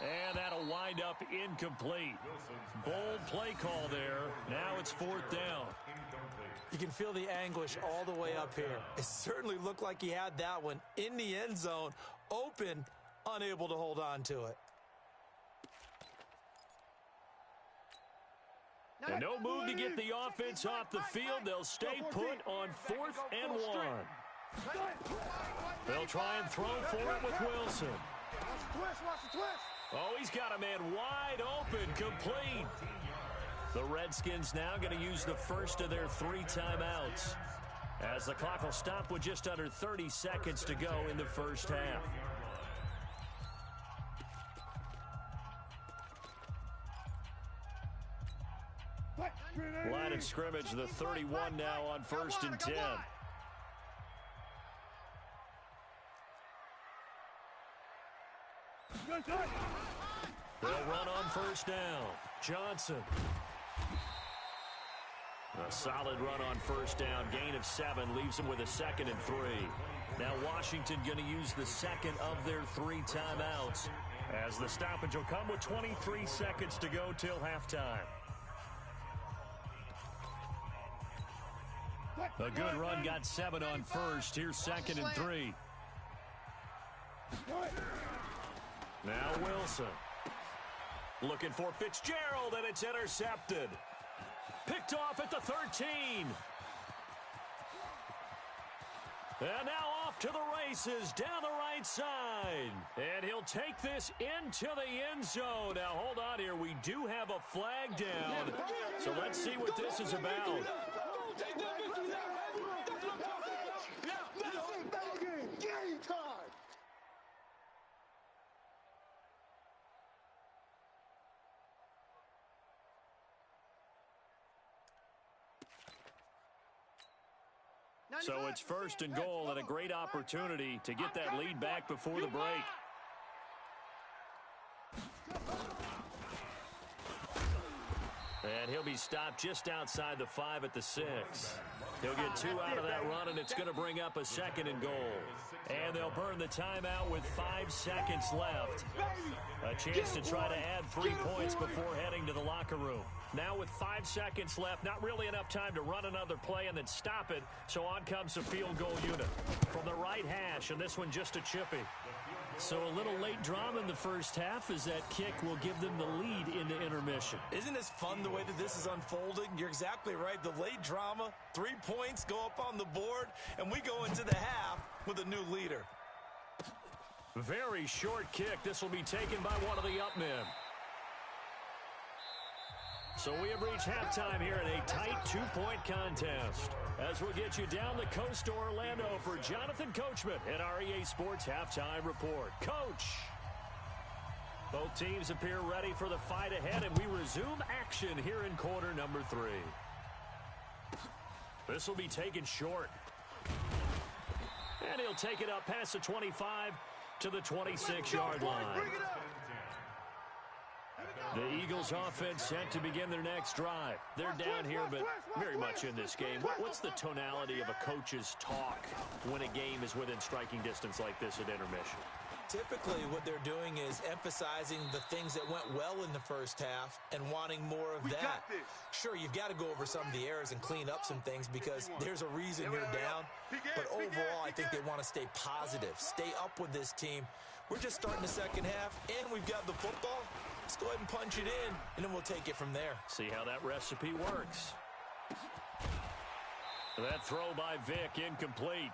And that'll wind up incomplete. Bold play call there. Now it's 4th down. You can feel the anguish all the way up here. It certainly looked like he had that one in the end zone, open, unable to hold on to it. And no move to get the offense off the field. They'll stay put on 4th and 1. They'll try and throw for it with Wilson. Watch the twist. Oh, he's got a man wide open, complete. The Redskins now going to use the first of their 3 timeouts, as the clock will stop with just under 30 seconds to go in the first half. Line of scrimmage, the 31 now on 1st and 10. They'll run on 1st down. Johnson. A solid run on 1st down. Gain of 7 leaves them with a 2nd and 3. Now Washington going to use the second of their 3 timeouts, as the stoppage will come with 23 seconds to go till halftime. A good run, got 7 on 1st. Here's 2nd and 3. Now Wilson. Looking for Fitzgerald, and it's intercepted. Picked off at the 13. And now off to the races down the right side. And he'll take this into the end zone. Now, hold on here. We do have a flag down. So let's see what this is about. Game time. So it's 1st and goal, and a great opportunity to get that lead back before the break. And he'll be stopped just outside the 5 at the 6. He'll get 2 out of that run, and it's going to bring up a 2nd and goal. And they'll burn the timeout with 5 seconds left. A chance to try to add 3 points before heading to the locker room. Now with 5 seconds left, not really enough time to run another play and then stop it. So on comes the field goal unit from the right hash, and this one just a chippy. So a little late drama in the first half as that kick will give them the lead into intermission. Isn't this fun the way that this is unfolding? You're exactly right. The late drama, 3 points go up on the board, and we go into the half with a new leader. Very short kick. This will be taken by one of the up men. So we have reached halftime here in a tight 2-point contest. As we'll get you down the coast to Orlando for Jonathan Coachman at our EA Sports Halftime Report. Coach! Both teams appear ready for the fight ahead, and we resume action here in quarter number 3. This will be taken short. And he'll take it up past the 25 to the 26-yard line. The Eagles offense set to begin their next drive. They're down here, but very much in this game. What's the tonality of a coach's talk when a game is within striking distance like this at intermission? Typically, what they're doing is emphasizing the things that went well in the first half and wanting more of that. Sure, you've got to go over some of the errors and clean up some things because there's a reason you're down. But overall, I think they want to stay positive, stay up with this team. We're just starting the second half, and we've got the football. Let's go ahead and punch it in, and then we'll take it from there. See how that recipe works. That throw by Vic, incomplete.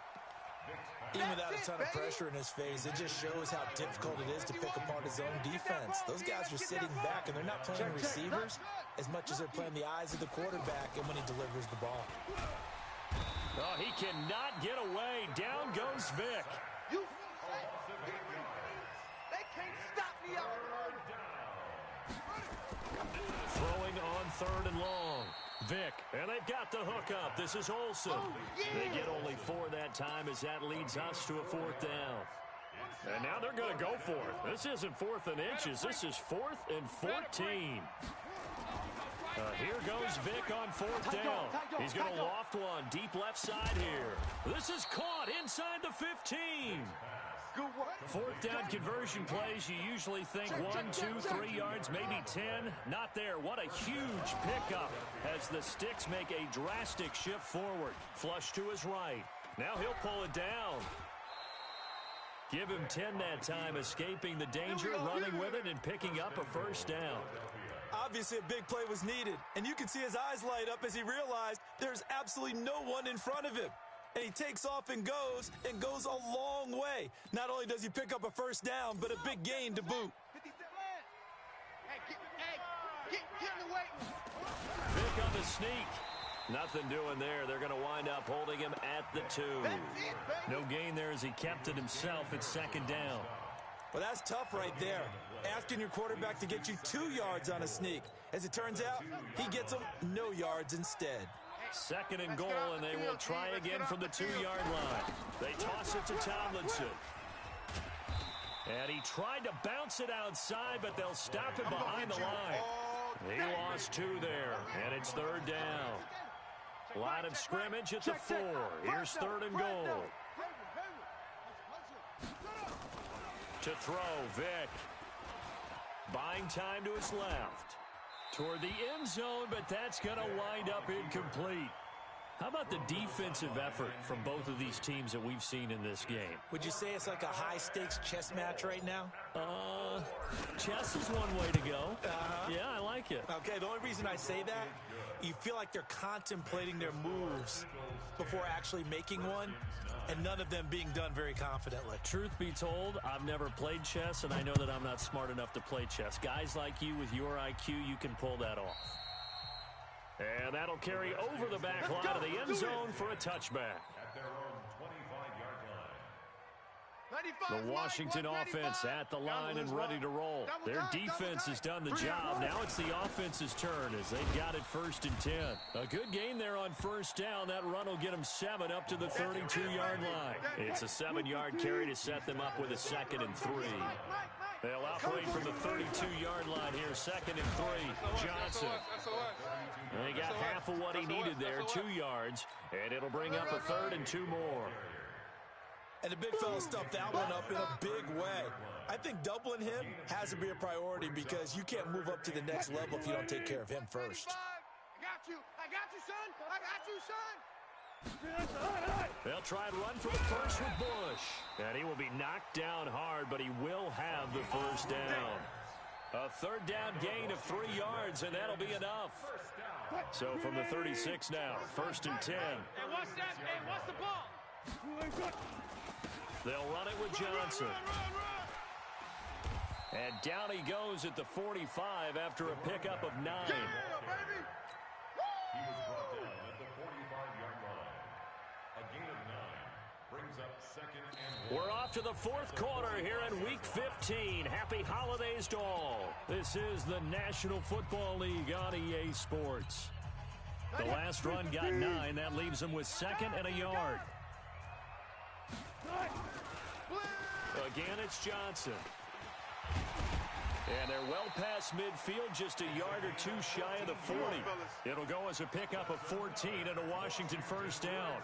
Even without a ton of pressure in his face, it just shows how difficult it is to pick apart his own defense. Those guys are sitting back, and they're not playing receivers as much as they're playing the eyes of the quarterback and when he delivers the ball. Oh, he cannot get away. Down goes Vic. They can't stop me out. Throwing on 3rd and long. Vic, and they've got the hook up. This is Olsen. They get only 4 that time as that leads us to a 4th down. And now they're going to go for it. This isn't 4th and inches. This is 4th and 14. Here goes Vic on 4th down. He's going to loft one deep left side here. This is caught inside the 15. 4th down conversion plays, you usually think 1, 2, 3 yards, maybe 10. Not there. What a huge pickup as the sticks make a drastic shift forward. Flush to his right. Now he'll pull it down. Give him 10 that time, escaping the danger, running with it, and picking up a 1st down. Obviously, a big play was needed, and you can see his eyes light up as he realized there's absolutely no one in front of him. And he takes off and goes a long way. Not only does he pick up a 1st down, but a big gain to boot. Get in the way. Vic on the sneak. Nothing doing there. They're going to wind up holding him at the 2. No gain there as he kept it himself at 2nd down. Well, that's tough right there. Asking your quarterback to get you 2 yards on a sneak. As it turns out, he gets them no yards instead. 2nd and goal, and they will try again from the 2-yard line. They toss it to Tomlinson. And he tried to bounce it outside, but they'll stop him behind the line. He lost 2 there, and it's 3rd down. Line of scrimmage at the 4. Here's 3rd and goal. To throw, Vic. Buying time to his left. Toward the end zone, but that's going to wind up incomplete. How about the defensive effort from both of these teams that we've seen in this game? Would you say it's like a high-stakes chess match right now? Chess is one way to go. Yeah, I like it. Okay, the only reason I say that, you feel like they're contemplating their moves before actually making one, and none of them being done very confidently. Truth be told, I've never played chess, and I know that I'm not smart enough to play chess. Guys like you with your IQ, you can pull that off. And that'll carry over the back line of the end zone for a touchback. At their own 25-yard line. The Washington offense at the line and ready to roll. Their defense has done the job. Now it's the offense's turn as they've got it 1st and 10. A good gain there on 1st down. That run will get them 7 up to the 32-yard line. It's a 7-yard carry to set them up with a 2nd and 3. They'll operate from the 32-yard line here, 2nd and 3. Johnson. And he got half of what he needed there, 2 yards, and it'll bring up a 3rd and 2 more. And the big fella stuffed that one up in a big way. I think doubling him has to be a priority because you can't move up to the next level if you don't take care of him first. I got you, son. I got you, son. They'll try and run for the 1st with Bush. And he will be knocked down hard, but he will have the 1st down. A 3rd down gain of 3 yards, and that'll be enough. So from the 36 now, 1st and 10. Hey, what's that? Hey, what's the ball? They'll run it with Johnson. And down he goes at the 45 after a pickup of 9. He was brought down at the 45-yard line. A gain of 9 brings up second and 1. We're off to the fourth quarter here in Week 15. Happy holidays to all. This is the National Football League on EA Sports. The last run got 9. That leaves them with second and a yard. Again, it's Johnson. And they're well past midfield, just a yard or two shy of the 40. It'll go as a pickup of 14 and a Washington first down.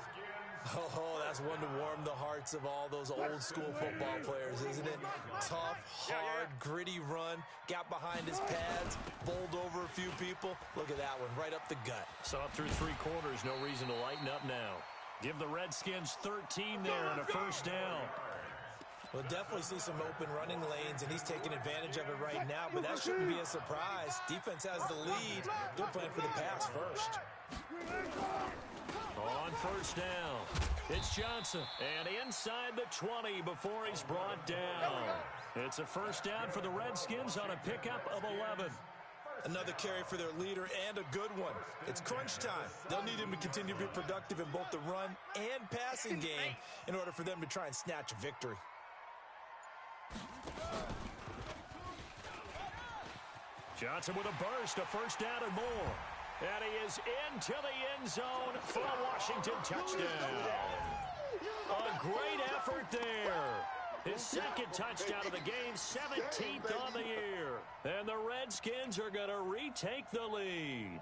Oh, that's one to warm the hearts of all those old school football players, isn't it? Tough, hard, gritty run, got behind his pads, bowled over a few people. Look at that one, right up the gut. So up through 3 quarters, no reason to lighten up now. Give the Redskins 13 there and a first down. We'll definitely see some open running lanes, and he's taking advantage of it right now, but that shouldn't be a surprise. Defense has the lead. They're playing for the pass first. On first down, it's Johnson, and inside the 20 before he's brought down. It's a first down for the Redskins on a pickup of 11. Another carry for their leader and a good one. It's crunch time. They'll need him to continue to be productive in both the run and passing game in order for them to try and snatch a victory. Johnson with a burst, a first down and more. And he is into the end zone for a Washington touchdown. A great effort there. His second touchdown of the game, 17th on the year. And the Redskins are going to retake the lead.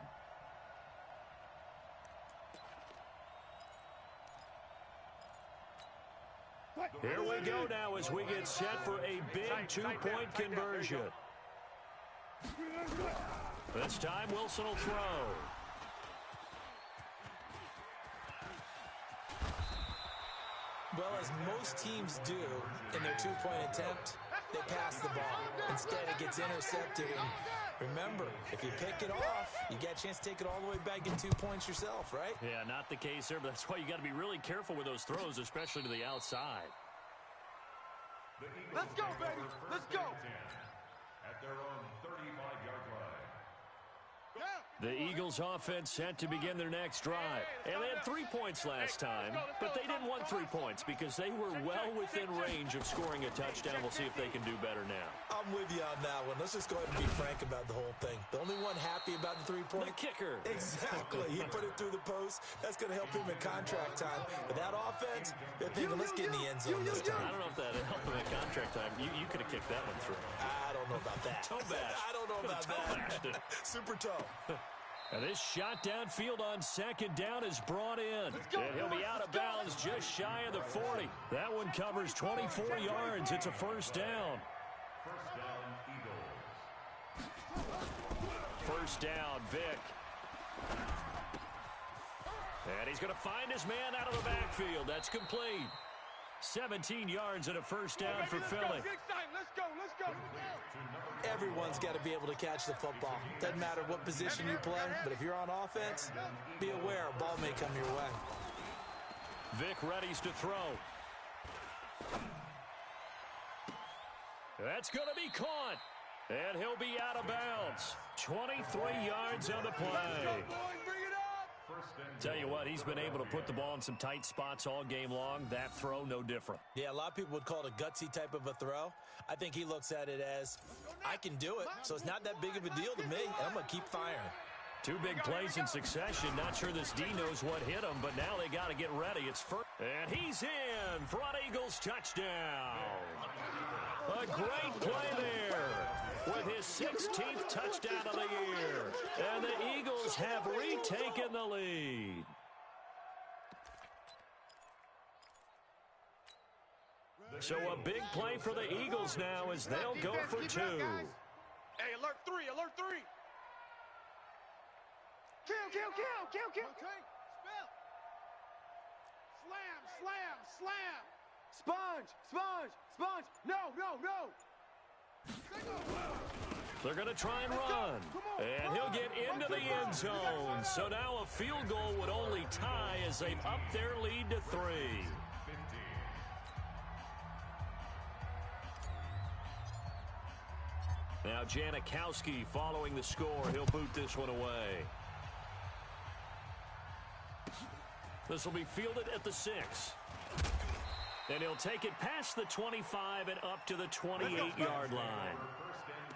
Here we go now as we get set for a big 2-point conversion. This time Wilson will throw. Well, as most teams do in their 2-point attempt, they pass the ball. Instead, it gets intercepted. And remember, if you pick it off, you get a chance to take it all the way back in 2 points yourself, right? Yeah, not the case there, but that's why you got to be really careful with those throws, especially to the outside. Let's go, baby. Let's go. At their own 35-yard line. The Eagles offense set to begin their next drive. And they had 3 points last time, but they didn't want 3 points because they were well within range of scoring a touchdown. We'll see if they can do better now. I'm with you on that one. Let's just go ahead and be frank about the whole thing. The only one happy about the 3-point? The kicker. Exactly. He put it through the post. That's going to help him in contract time. But that offense, they're thinking, let's get in the end zone this time. I don't know if that helped him in contract time. You could have kicked that one through. I don't know about that. Toe bash. I don't know about that. Super toe. And this shot downfield on second down is brought in. And he'll be out of bounds just shy of the 40. That one covers 24 yards. It's a first down. First down, Eagles. First down, Vic. And he's going to find his man out of the backfield. That's complete. 17 yards and a first down for Philly. Let's go. Everyone's got to be able to catch the football. Doesn't matter what position you play, but if you're on offense, be aware a ball may come your way. Vic readies to throw. That's going to be caught. And he'll be out of bounds. 23 yards on the play. Tell you what, he's been able to put the ball in some tight spots all game long. That throw, no different. Yeah, a lot of people would call it a gutsy type of a throw. I think he looks at it as, I can do it, so it's not that big of a deal to me, and I'm going to keep firing. 2 big plays in succession. Not sure this D knows what hit him, but now they got to get ready. It's first. And he's in for an Eagles touchdown. A great play there with his 16th touchdown of the year. And the Eagles have retaken the lead. So a big play for the Eagles now as they'll go for 2. Hey, alert 3. Kill. Okay, spell. Slam. Sponge. No. They're going to try and run. And he'll get into the end zone. So now a field goal would only tie as they've upped their lead to 3. Now Janikowski following the score. He'll boot this one away. This will be fielded at the 6. And he'll take it past the 25 and up to the 28-yard line. First and 10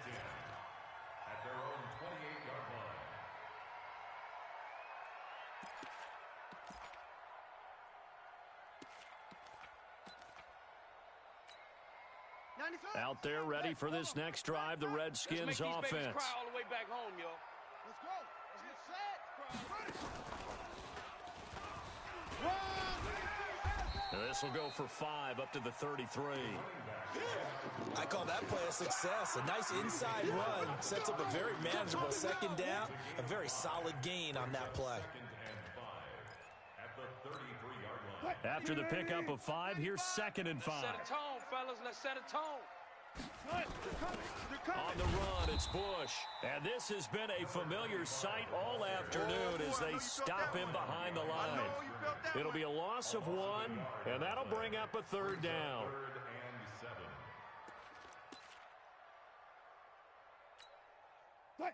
at their own 28-yard line. Out there ready for this next drive, the Redskins offense. Cry all the way back home, yo. Let's go. Let's get set. This will go for 5 up to the 33. I call that play a success. A nice inside run sets up a very manageable second down. A very solid gain on that play. At the 33-yard line. After the pickup of 5, here's 2nd and 5. Set a tone, fellas. Let's set a tone. On the run, it's Bush. And this has been a familiar sight all afternoon as they stop him behind the line. It'll be a loss of 1, and that'll bring up a 3rd down. 3rd and 7.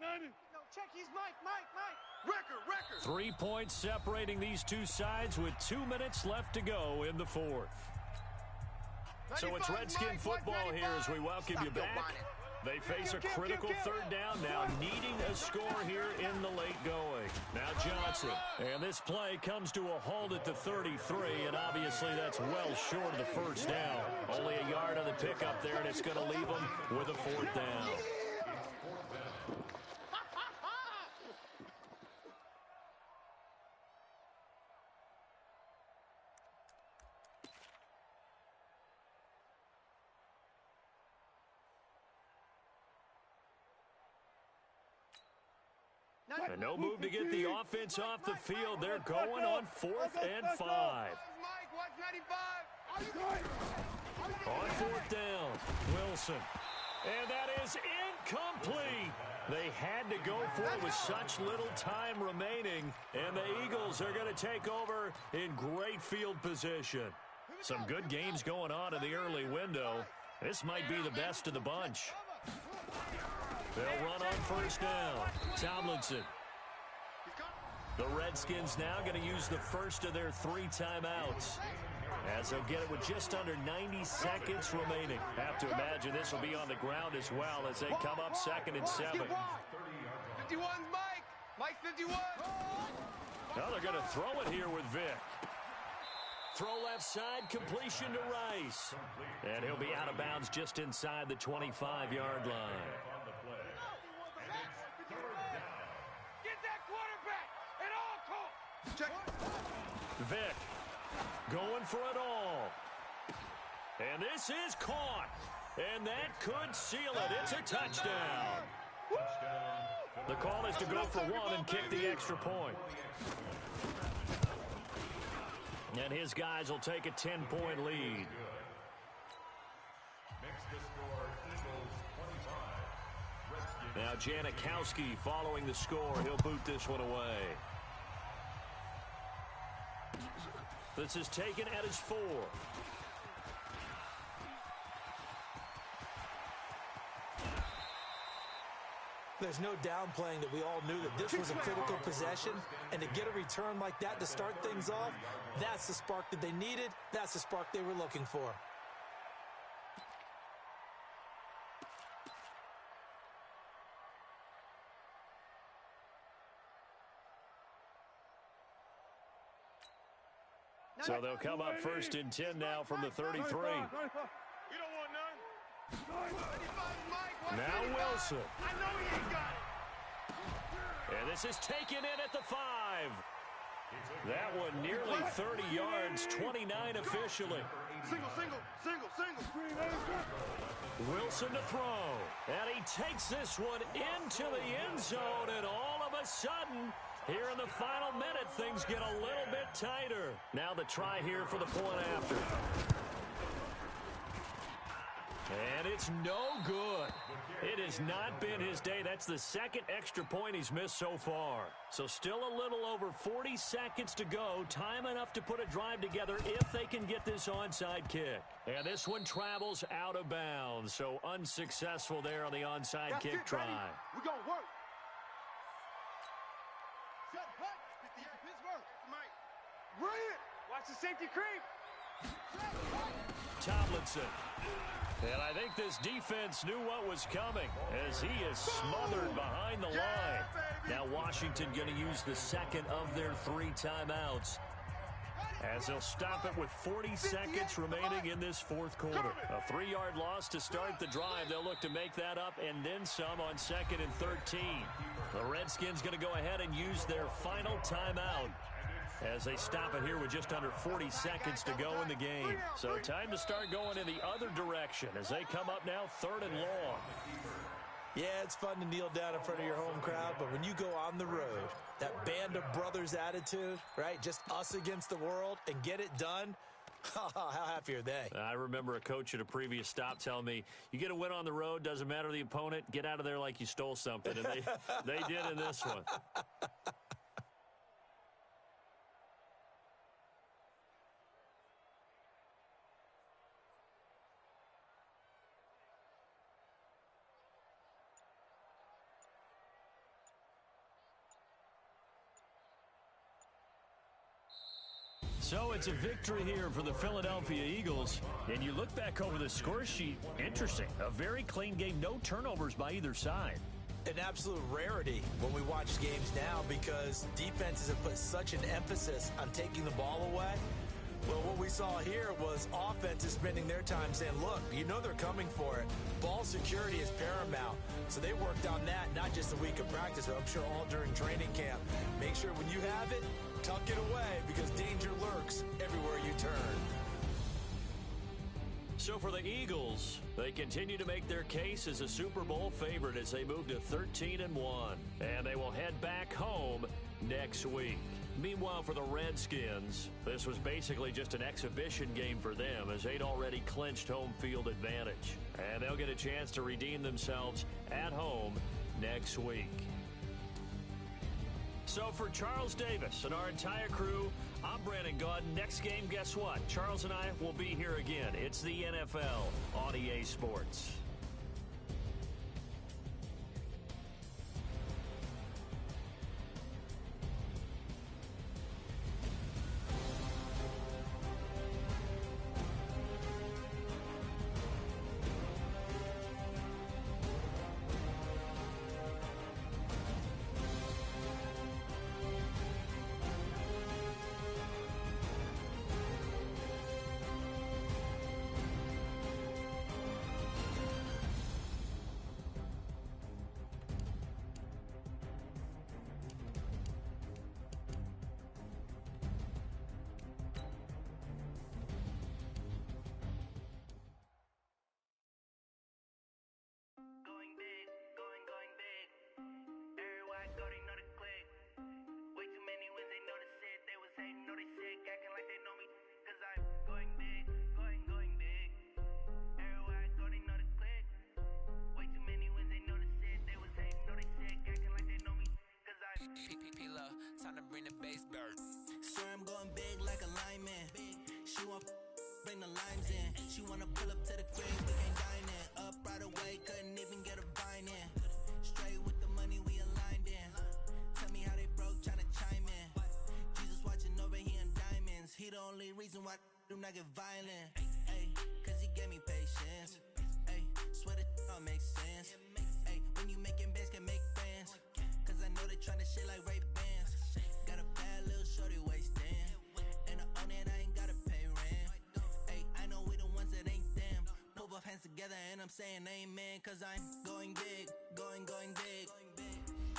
No, check his Mike. Record. 3 points separating these two sides with 2 minutes left to go in the 4th. So it's Redskin football here as we welcome you back. They face a critical 3rd down now, needing a score here in the late going. Now Johnson. And this play comes to a halt at the 33, and obviously that's well short of the 1st down. Only a yard on the pickup there, and it's going to leave them with a 4th down. And no move to get the offense off the field. They're going on 4th and 5. On 4th down, Wilson. And that is incomplete. They had to go for it with such little time remaining. And the Eagles are going to take over in great field position. Some good games going on in the early window. This might be the best of the bunch. They'll run on 1st down. Tomlinson. The Redskins now going to use the first of their 3 timeouts, as they'll get it with just under 90 seconds remaining. Have to imagine this will be on the ground as well as they come up 2nd and 7. 51's Mike. Mike 51. Now they're going to throw it here with Vic. Throw left side, completion to Rice. And he'll be out of bounds just inside the 25-yard line. Vic going for it all. And this is caught. And that could seal it. It's a touchdown. The call is to go for 1 and kick the extra point. And his guys will take a 10-point lead. Makes the score Eagles 25. Now Janikowski following the score. He'll boot this one away. This is taken at his 4. There's no downplaying that we all knew that this was a critical possession, and to get a return like that to start things off, that's the spark that they needed. That's the spark they were looking for. So they'll come up 1st and 10 now from the 33. You don't want none. Now Wilson. I know he ain't got it. And this is taken in at the 5. That one nearly 30 yards, 29 officially. Single. Wilson to throw. And he takes this one into the end zone, and all of a sudden, here in the final minute, things get a little bit tighter. Now the try here for the point after. And it's no good. It has not been his day. That's the second extra point he's missed so far. So still a little over 40 seconds to go. Time enough to put a drive together if they can get this onside kick. And this one travels out of bounds. So unsuccessful there on the onside kick try. We're going to work. Set, hut. 58 Pittsburgh. Mike. Brilliant. Watch the safety creep. Tomlinson. And I think this defense knew what was coming as he is smothered behind the line. Now Washington going to use the second of their 3 timeouts as they'll stop it with 40 seconds remaining in this fourth quarter. A 3-yard loss to start the drive. They'll look to make that up and then some on 2nd and 13. The Redskins going to go ahead and use their final timeout as they stop it here with just under 40 seconds to go in the game. So time to start going in the other direction as they come up now 3rd and long. Yeah, it's fun to kneel down in front of your home crowd, but when you go on the road, that band of brothers attitude, right, just us against the world and get it done, how happy are they? I remember a coach at a previous stop telling me, you get a win on the road, doesn't matter the opponent, get out of there like you stole something. And they did in this one. So it's a victory here for the Philadelphia Eagles. And you look back over the score sheet, interesting. A very clean game, no turnovers by either side. An absolute rarity when we watch games now because defenses have put such an emphasis on taking the ball away. Well, what we saw here was offenses spending their time saying, look, you know they're coming for it. Ball security is paramount. So they worked on that not just a week of practice, but I'm sure all during training camp. Make sure when you have it, tuck it away because danger lurks everywhere you turn. So for the Eagles, they continue to make their case as a Super Bowl favorite as they move to 13-1. And they will head back home next week. Meanwhile, for the Redskins, this was basically just an exhibition game for them as they'd already clinched home field advantage. And they'll get a chance to redeem themselves at home next week. So for Charles Davis and our entire crew, I'm Brandon Gaudin. Next game, guess what? Charles and I will be here again. It's the NFL on EA Sports. Time to bring the bass dirt. Swear I'm going big like a lineman. She want bring the limes in. She wanna pull up to the crib, we can dine in. Up right away, couldn't even get a vine in. Straight with the money we aligned in. Tell me how they broke, tryna chime in. Jesus watching over here in diamonds. He the only reason why do not get violent. Ay, cause he gave me patience. Ay, swear that all makes sense. Ay, when you making bands can make friends. Cause I know they tryna shit like Ray Bans. Got a bad little shorty wasting. And I own it, I ain't gotta pay rent. Ay, I know we the ones that ain't them. Put both hands together and I'm saying amen. Cause I'm going big, going big.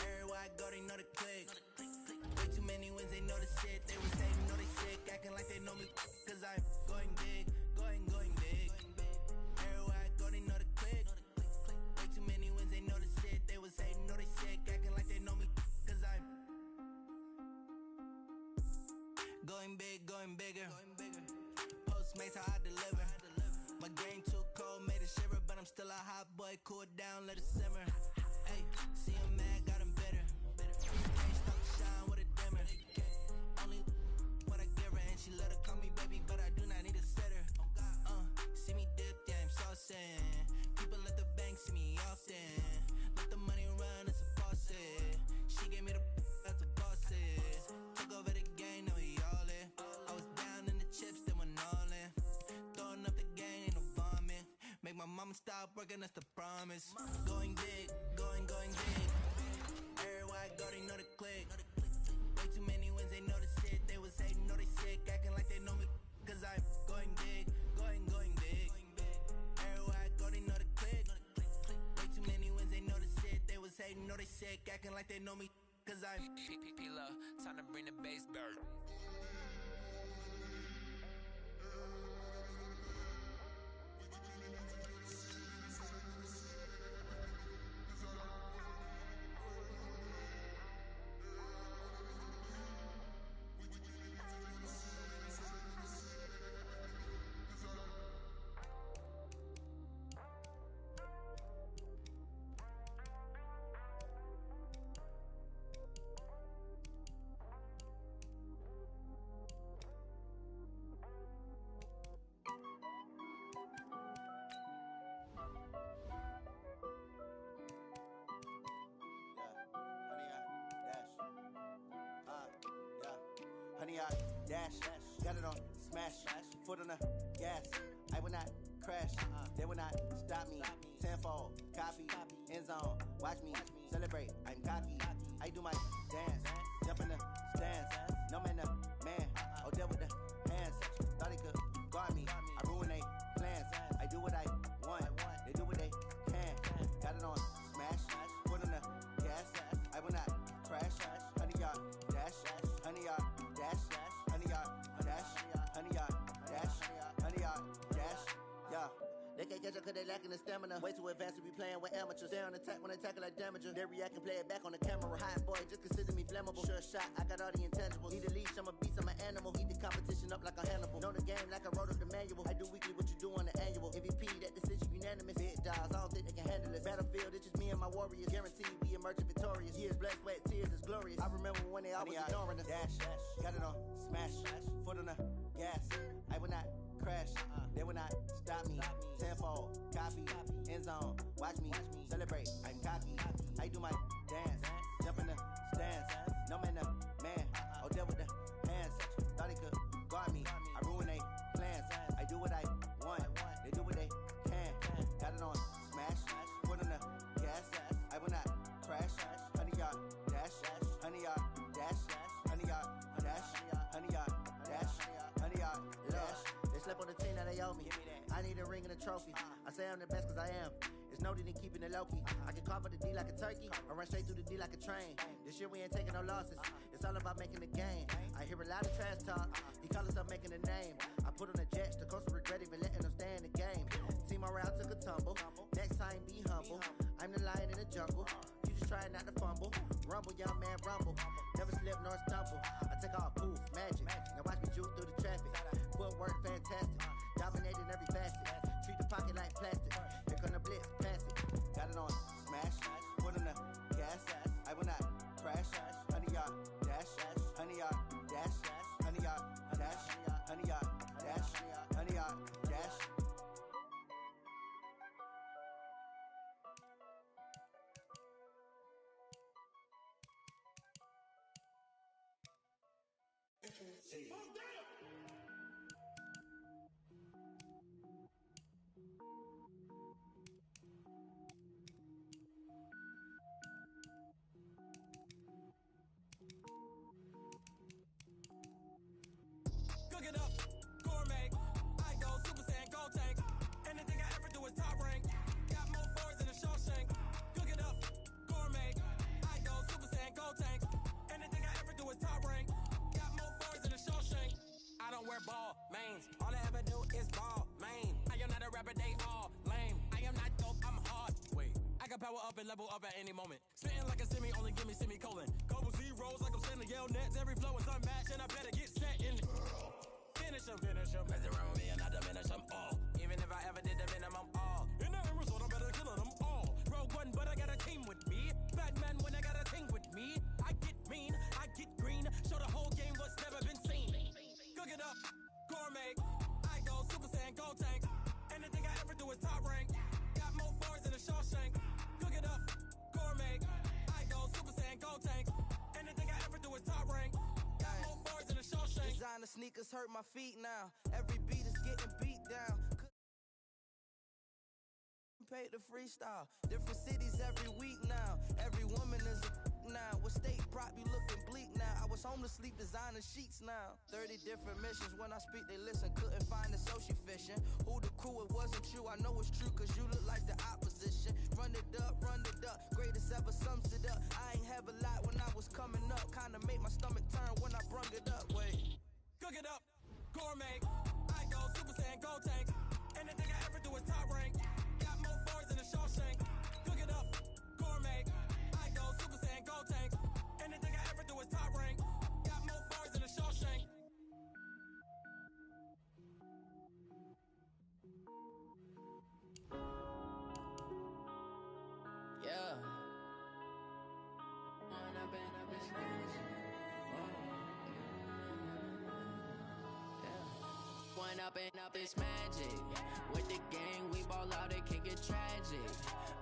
Everywhere I go, they know the click. Way too many wins, they know the shit. They was saying, know they sick, acting like they know me. Cause I'm going big, going big. Everywhere I go, they know the click. Way too many wins, they know the shit. They was saying, know they sick, acting like they know me. Cause I'm going big, going bigger. Postmates how I deliver. My game too cold, made a shiver. I'm still a hot boy, cool it down, let it simmer. Hey, see him mad, got him bitter. Can't stop the shine with a dimmer. Only what I give her, and she let her call me baby, but I do not need a sitter. See me dip, yeah, I'm saucing. People at the bank see me often. Let the money run, it's a faucet. She gave me the that's a bosses. Took over the game, now we all in. I was down in the chips, then went all in. Throwing up the game, ain't no vomit. Make my mama stop working, that's the promise. Going big, going big. Everywhere I go, they know the click. Way too many wins, they know the shit. They was hating, know they sick, acting like they know me. Cause I'm going big, going big. Everywhere I go, they know the click. Way too many wins, they know the shit. They was hating, know they sick, acting like they know me. Cause I'm P-P-P-Love, time to bring the bass back. Honey, I dash, got it on smash, foot on the gas. I will not crash, they will not stop me. Tenfold, copy, end zone, watch me celebrate. I'm cocky, I do my dance, jump in the stands. No man, man, oh, deal with the hands. Thought he could guard me, I ruin they plans. I do what I want, they do what they can. Got it on smash, foot on the gas. I will not crash, honey, y'all dash, honey, y'all dash, honey, y'all dash, honey, y'all dash, honey, y'all dash, yeah. They can't catch up cause they lacking the stamina. Way too advanced to be playing with amateurs. Stay on attack when I tackle like damager. They react and play it back on the camera. Hot boy, just consider me flammable. Sure shot, I got all the intangibles. Need a leash, I'm a beast, I'm an animal. Eat the competition up like a Hannibal. Know the game like I wrote up the manual. I do weekly what you do on the annual. MVP, that decision unanimous. Big dogs, I don't think they can handle it. Battlefield, it's just me and my warriors. Guaranteed we emerging victorious. Years, blood, sweat, tears is glorious. I remember when they always ignoring us. Dash, got it on smash, foot on the gas. I will not crash, they will not stop me. Tenfold, copy, end zone, watch me celebrate. I'm cocky, I do my dance, jump in the stands. No man, man, oh, deal with the hands. Thought he could guard me, I ruin they plans. I do what I want, they do what they can. Got it on smash, foot on the gas. I will not crash, honey, y'all dash, honey, y'all dash, honey, y'all dash, honey, y'all dash, honey, y'all dash. They slept on the team that they owe me. I need a ring and a trophy. I say I'm the best cause I am. It's no need in keeping it low-key. I can carve up the D like a turkey, or run straight through the D like a train. This year we ain't taking no losses. It's all about making the game. I hear a lot of trash talk. He call himself making a name. I put on the jets, the coast regret even letting them stay in the game. Team morale took a tumble. Next time be humble. I'm the lion in the jungle. You just try not to fumble. Rumble, young man, rumble. Never slip nor stumble. I take off, poof, magic. Now watch me juke through the traffic. Footwork fantastic. Dominating every facet. Treat the pocket like plastic. Here come the blitz, pass it. Got it on smash, foot on the gas. I will not crash. Honey, y'all dash, honey, y'all dash, honey, y'all dash, honey, y'all dash, honey, y'all dash. Cook it up, gourmet. I go Super Saiyan, gold tank. Anything I ever do is top rank. Got more boards than a Shawshank. Cook it up, gourmet. I go Super Saiyan, gold tank. Anything I ever do is top rank. Got more boards than a Shawshank. I don't wear ball mains. All I ever do is ball main. I am not a rapper, they all lame. I am not dope, I'm hard. Wait, I can power up and level up at any moment. Spitting like a semi, only give me semicolon. Couple zeros like I'm sending yell nets. Every flow is unmatched and I better get set in. Finish them. Mess around with me and I diminish them all. Even if I ever did the minimum all. In the Arizona Sneakers hurt my feet now. Every beat is getting beat down. Pay the freestyle. Different cities every week now. Every woman is a now. What state prop you looking bleak now? I was home to sleep, designer sheets now. 30 different missions. When I speak, they listen. Couldn't find it, so she fishing. Who the crew? It wasn't you. I know it's true, cause you look like the opposition. Run it up, greatest ever sums it up. I ain't have a lot when I was coming up. Kinda made my stomach turn when I brung it up. Wait. Cook it up, gourmet. I go Super Saiyan, gold tanks. Anything I ever do is top rank. Got more bars than a Shawshank. Cook it up, gourmet. I go Super Saiyan, gold tanks. Anything I ever do is top rank. Got more bars than a Shawshank. Yeah. When I've been smashed. When up, it's magic. With the gang, we ball out, it can get tragic.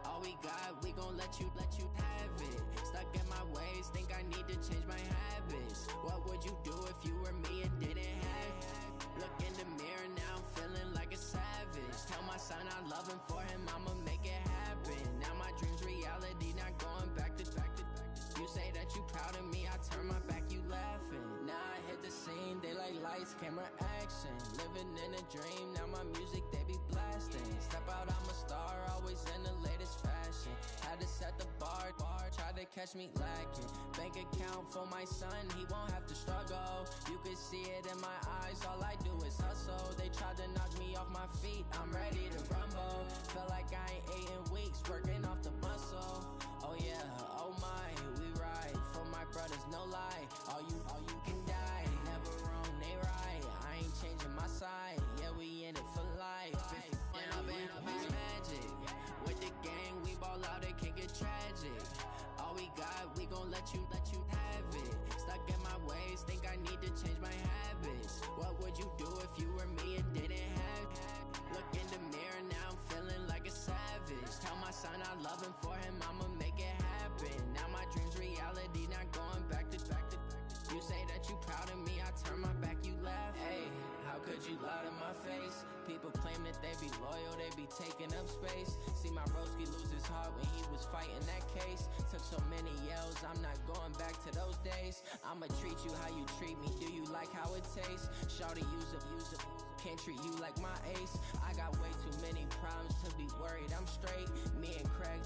All we got, we gon' let you have it. Stuck in my ways, think I need to change my habits. What would you do if you were me and didn't have it? Look in the mirror, now I'm feeling like a savage. Tell my son I love him, for him I'ma make it happen. Now my dream's reality, not going back to. You say that you proud of me, I turn my back, you laughing. Now I hit the scene, they like lights, camera, action. Living in a dream, now my music, they be blasting. Step out, I'm a star, always in the latest fashion. Had to set the bar, try to catch me lacking. Bank account for my son, he won't have to struggle. You can see it in my eyes, all I do is hustle. They tried to knock me off my feet, I'm ready to rumble. Feel like I ain't ate in weeks, working off the muscle. Oh yeah, oh my, we ride for my brothers, no lie. All you can die, never wrong, they right. I ain't changing my side, yeah, we in it for life. When up, it's magic. With the gang, we ball out, it can get tragic. All we got, we gon' let you have it. Stuck in my ways, think I need to change my habits. What would you do if you were me and didn't have it? Look in the mirror, now I'm feeling like a savage. Tell my son I love him, for him I'ma make it happen. Now my dream's reality, not going back to. You say that you proud of me, I turn my back, you laugh. Hey, how could you lie to my face? People claim that they be loyal, they be taking up space. See my broski lose his heart when he was fighting that case. Took so many yells, I'm not going back to those days. I'ma treat you how you treat me, do you like how it tastes? Shawty, use up, can't treat you like my ace. I got way too many problems to be worried, I'm straight. Me and Craig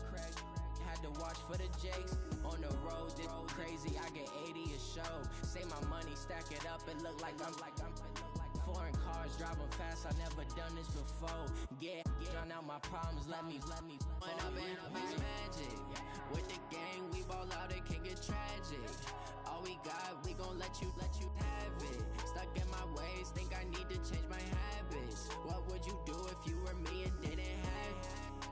had to watch for the Jakes. On the road, this crazy, I get 80 a show. Say my money, stack it up, it look like I'm foreign cars, driving fast, I never done this before. Get drown out my problems, let me. When up, it's magic. With the gang, we ball out, it can get tragic. All we got, we gon' let you have it. Stuck in my ways, think I need to change my habits. What would you do if you were me and didn't have it?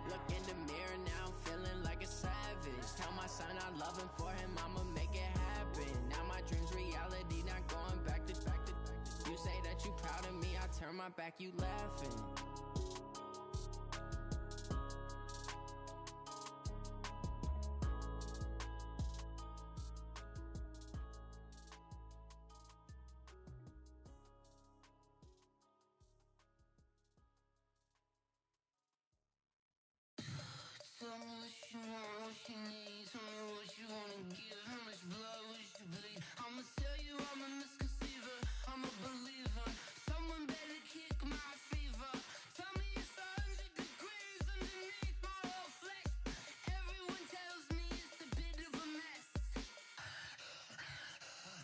Look in the mirror, now I'm feeling like a savage. Tell my son I love him, for him I'ma make it happen. Now my dream's reality, not going back to. You say that you proud of me, I turn my back, you laughing. Tell me what you want, what you need. Tell me what you wanna give. How much blood would you bleed? I'ma tell you I'm a misconceiver. I'm a believer. Someone better kick my fever. Tell me it's 100 degrees underneath my whole flesh. Everyone tells me it's a bit of a mess.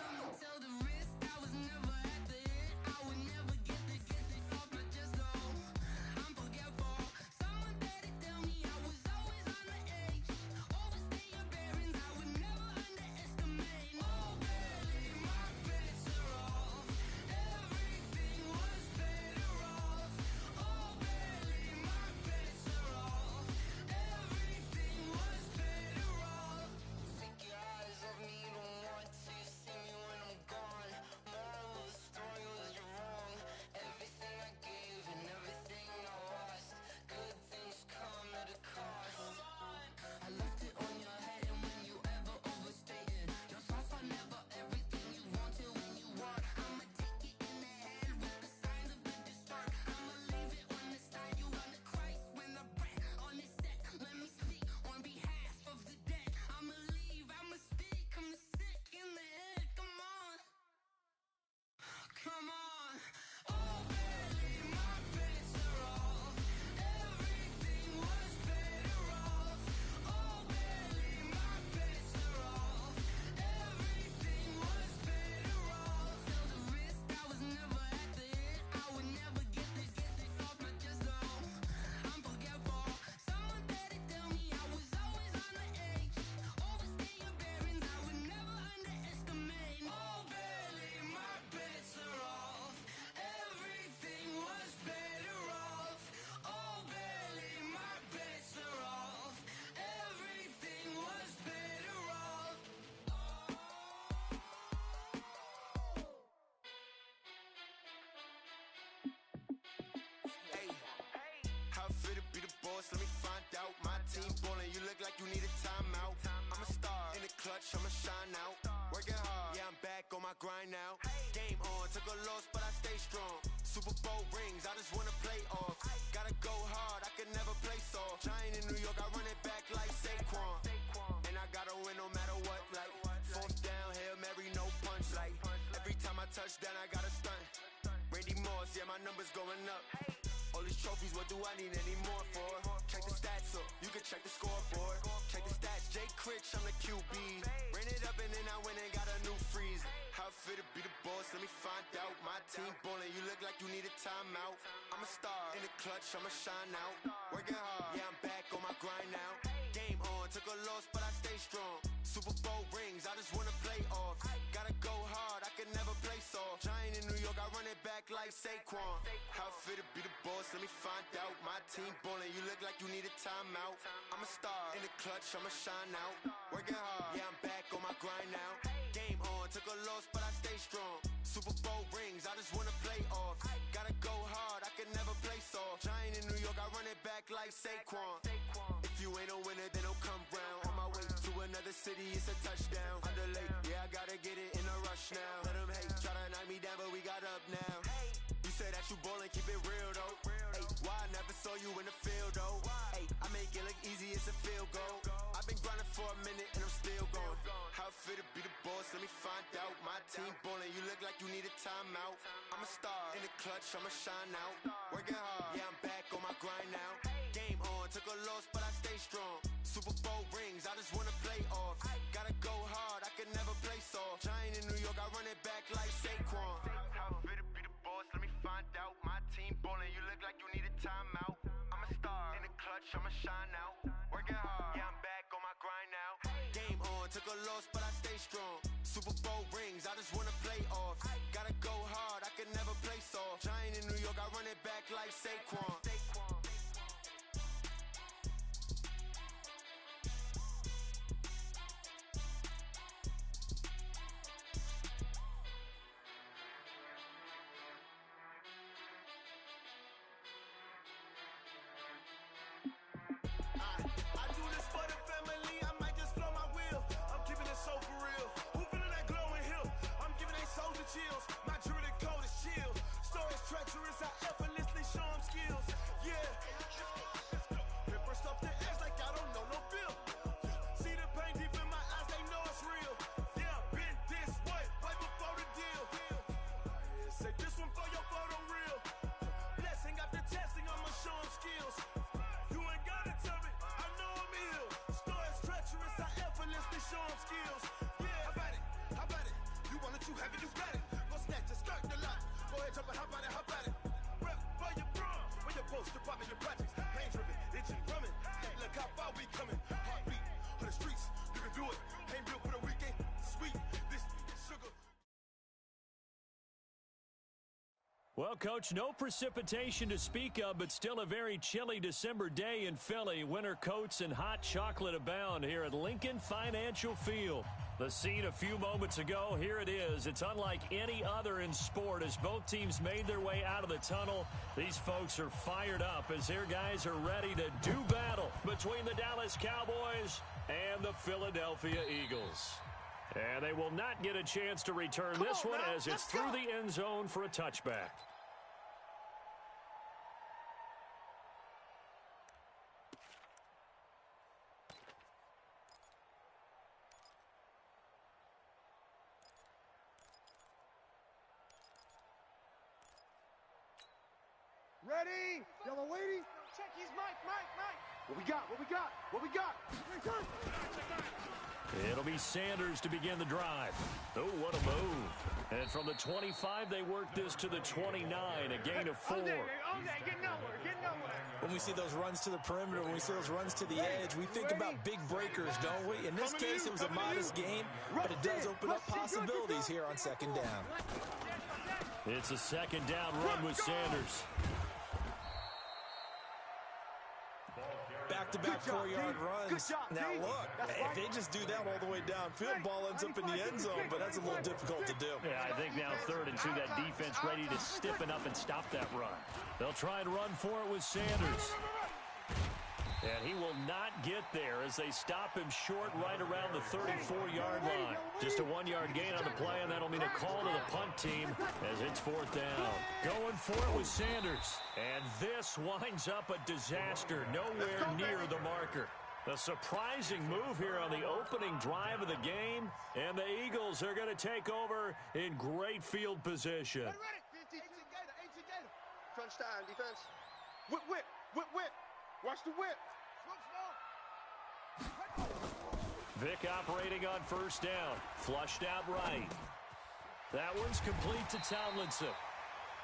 Someone tell the risk I was never at the end. I would never get the off my chest though. I'm forgetful. Someone better tell me I was always on the boss, let me find out. My team ballin', you look like you need a timeout. I'm a star in the clutch, I'ma shine out. Working hard, yeah, I'm back on my grind now. Game on, took a loss, but I stay strong. Super Bowl rings, I just wanna play off. Gotta go hard, I can never play soft. Giant in New York, I run it back like Saquon. And I gotta win no matter what, like fourth down, Hail Mary, no punch. Like every time I touch down, I gotta stunt. Randy Moss, yeah, my numbers going up. All these trophies, what do I need any more for? Check the stats up, you can check the scoreboard. Check the stats, Jay Critch, I'm the QB. Ran it up and then I went and got a new freeze. How fit to be the boss, let me find out. My team ballin', you look like you need a timeout. I'm a star in the clutch, I'ma shine out. Working hard, yeah, I'm back on my grind now. Game on, took a loss, but I stay strong. Super Bowl rings, I just wanna play off. Gotta go hard, I can never play soft. Giant in New York, I run it back like Saquon. How fit to be the boss, let me find out. My team ballin', you look like you need a timeout. I'm a star in the clutch, I'ma shine out. Working hard, yeah, I'm back on my grind now. Game on, took a loss, but I stay strong. Super Bowl rings, I just wanna play off. Gotta go hard, I can never play soft. Giant in New York, I run it back like Saquon. If you ain't a winner, then don't come round. On my way to another city, it's a touchdown. Underlay, yeah, I gotta get it in a rush now. Let them hate, try to knock me down, but we got up now. You say that you ballin', keep it real though. Hey, why I never saw you in the field though? Hey, I make it look easy, it's a field goal. I've been grinding for a minute and I'm still going. How fit to be the boss, let me find out. My team ballin', you look like you need a timeout. I'm a star in the clutch, I'ma shine out. Working hard, yeah, I'm back on my grind now. Game on, took a loss, but I stay strong. Super Bowl rings, I just wanna play off. Gotta go hard, I can never play soft. Giant in New York, I run it back like Saquon. How fit to be the boss, let me find out. My team ballin', you look like you need a timeout. I'm a star in the clutch, I'ma shine out. Working hard, yeah, I'm back on my grind now. Game on, took a loss, but I stay strong. Super Bowl rings, I just wanna play off. Gotta go hard, I can never play soft. Giant in New York, I run it back like Saquon. I do this for the family, I might just blow my wheel. I'm keeping it so for real. Who feeling that glowing hill? I'm giving they soldier chills. My jewelry code is chill. Stories treacherous, I effortlessly show them skills. Yeah. Ripper stuff the edge like I don't know no feel. See the pain deep in my eyes, they know it's real. Yeah, been this way, way before the deal. Say this one for your photo reel. Blessing after testing, I'ma show them skills. You ain't gotta tell me, I know I'm ill. Stories treacherous, I effortlessly show them skills. Yeah, how about it? How about it? You want it, you have it, you got it. Go snatch it, skirt the lot. Go ahead, jump it, how about it? How about it? Rep where you from? Where your post, department, your projects. Pain driven, itching, drumming. Look how far we coming. Heartbeat on the streets, you can do it. Ain't built for the weekend. Sweet, this is sugar. Well, Coach, no precipitation to speak of, but still a very chilly December day in Philly. Winter coats and hot chocolate abound here at Lincoln Financial Field. The scene a few moments ago, here it is. It's unlike any other in sport as both teams made their way out of the tunnel. These folks are fired up as their guys are ready to do battle between the Dallas Cowboys and the Philadelphia Eagles. And they will not get a chance to return this one as it's through the end zone for a touchback. Ready? Y'all are waiting? Check his mic. What we got? What we got? It'll be Sanders to begin the drive. Oh, what a move. And from the 25, they work this to the 29, a gain of 4. Get nowhere. When we see those runs to the perimeter, when we see those runs to the edge, we think about big breakers, don't we? In this case, it was a modest gain, but it does open up possibilities here on second down. It's a second down run with Sanders. Back-to-back 4-yard runs. Now look, if they just do that all the way downfield, ball ends up in the end zone, but that's a little difficult to do. Yeah, I think now 3rd and 2, that defense ready to stiffen up and stop that run. They'll try and run for it with Sanders. And he will not get there as they stop him short right around the 34-yard line. Just a 1-yard gain on the play, and that'll mean a call to the punt team as it's 4th down. Going for it with Sanders. And this winds up a disaster. Nowhere near the marker. A surprising move here on the opening drive of the game, and the Eagles are going to take over in great field position. Crunch time, defense. Whip, whip, whip, whip. Watch the whip. Vic operating on 1st down. Flushed out right. That one's complete to Tomlinson.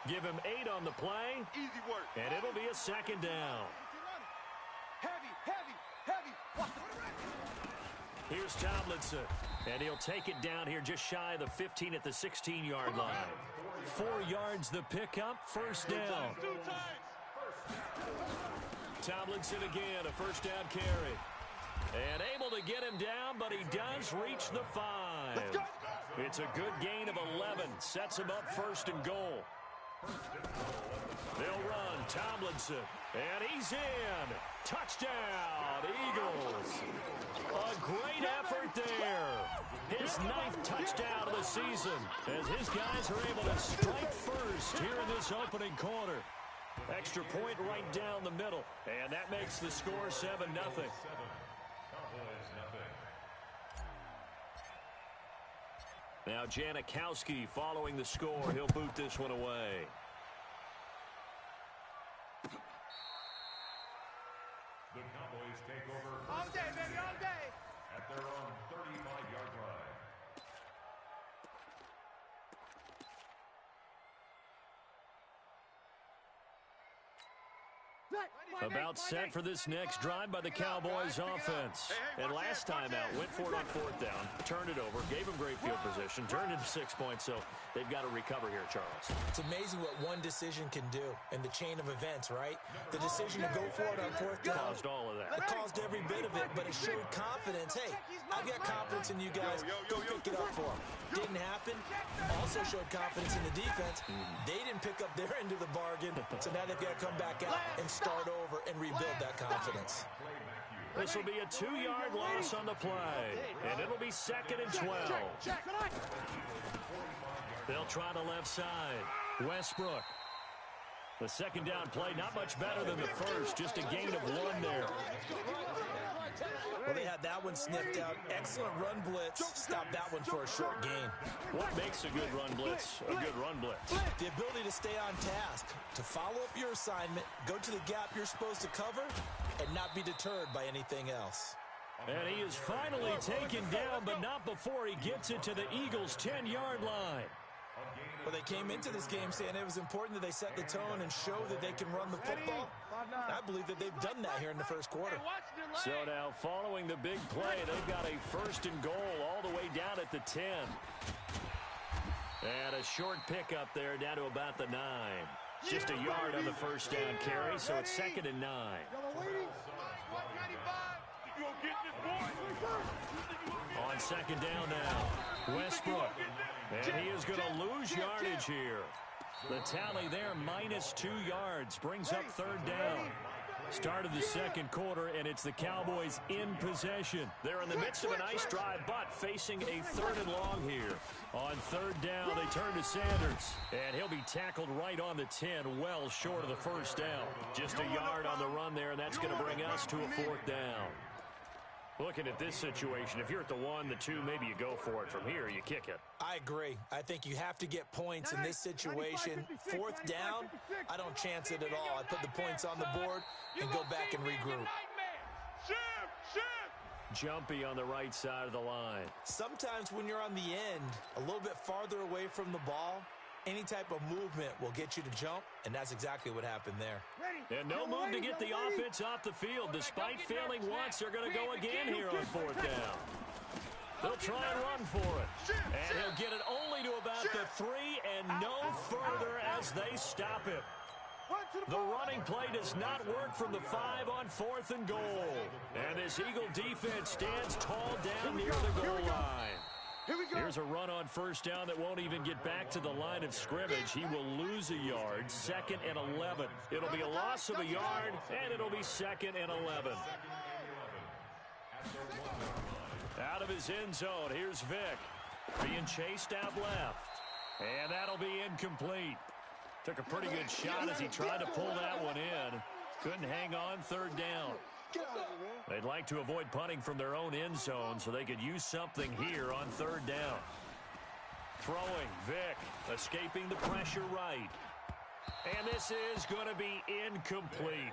Give him 8 on the play. Easy work. And it'll be a 2nd down. Heavy, heavy, heavy. Here's Tomlinson. And he'll take it down here just shy of the 15 at the 16-yard line. 4 yards the pickup. 1st down. Tomlinson again, a 1st down carry. And able to get him down, but he does reach the 5. It's a good gain of 11. Sets him up 1st and goal. They'll run. Tomlinson. And he's in. Touchdown, Eagles. A great effort there. His 9th touchdown of the season as his guys are able to strike first here in this opening quarter. Extra point right down the middle. And that makes the score 7-0. Now Janikowski following the score. He'll boot this one away. The Cowboys take over all day, baby, all day. At their own 35-yard line. About set for this next drive by the Cowboys offense. And last time out, went for it on 4th down, turned it over, gave him great field position, turned into 6 points, so they've got to recover here, Charles. It's amazing what one decision can do in the chain of events, right? The decision to go for it on 4th down. Caused all of that. It caused every bit of it, but it showed confidence. Hey, I've got confidence in you guys. Go pick it up for them. Didn't happen. Also showed confidence in the defense. They didn't pick up their end of the bargain, so now they've got to come back out and start over and rebuild that confidence. This will be a 2-yard loss on the play, and it'll be 2nd and 12. They'll try the left side. Westbrook. The 2nd down play, not much better than the first, just a gain of 1 there. Well, they had that one sniffed out. Excellent run blitz. Stop that one for a short gain. What makes a good run blitz a good run blitz? The ability to stay on task, to follow up your assignment, go to the gap you're supposed to cover, and not be deterred by anything else. And he is finally taken down, but not before he gets it to the Eagles' 10-yard line. Well, they came into this game saying it was important that they set the tone and show that they can run the football. I believe that they've done that here in the 1st quarter. So now, following the big play, they've got a 1st and goal all the way down at the 10. And a short pickup there down to about the 9. Just a yard on the 1st down carry, so it's 2nd and 9. On 2nd down now, Westbrook. And he is going to lose yardage here. The tally there, -2 yards, brings up 3rd down. Start of the 2nd quarter, and it's the Cowboys in possession. They're in the midst of a nice drive, but facing a 3rd and long here. On 3rd down, they turn to Sanders, and he'll be tackled right on the 10, well short of the 1st down. Just a yard on the run there, and that's going to bring us to a 4th down. Looking at this situation, if you're at the 1, the 2, maybe you go for it. From here, you kick it. I agree. I think you have to get points in this situation. 4th down, I don't chance it at all. I put the points on the board and go back and regroup. Jumpy on the right side of the line. Sometimes when you're on the end, a little bit farther away from the ball, any type of movement will get you to jump, and that's exactly what happened there. And no move to get the offense off the field. Despite failing once, they're going to go again here on 4th down. They'll try and run for it. And he'll get it only to about the 3 and no further as they stop him. The running play does not work from the 5 on 4th and goal. And this Eagle defense stands tall down near the goal line. Here we go. Here's a run on first down that won't even get back to the line of scrimmage. He will lose a yard. 2nd and 11. It'll be a loss of a yard, and it'll be 2nd and 11. Out of his end zone, here's Vick. Being chased out left. And that'll be incomplete. Took a pretty good shot as he tried to pull that one in. Couldn't hang on 3rd down. They'd like to avoid punting from their own end zone so they could use something here on 3rd down. Throwing, Vick, escaping the pressure right. And this is going to be incomplete.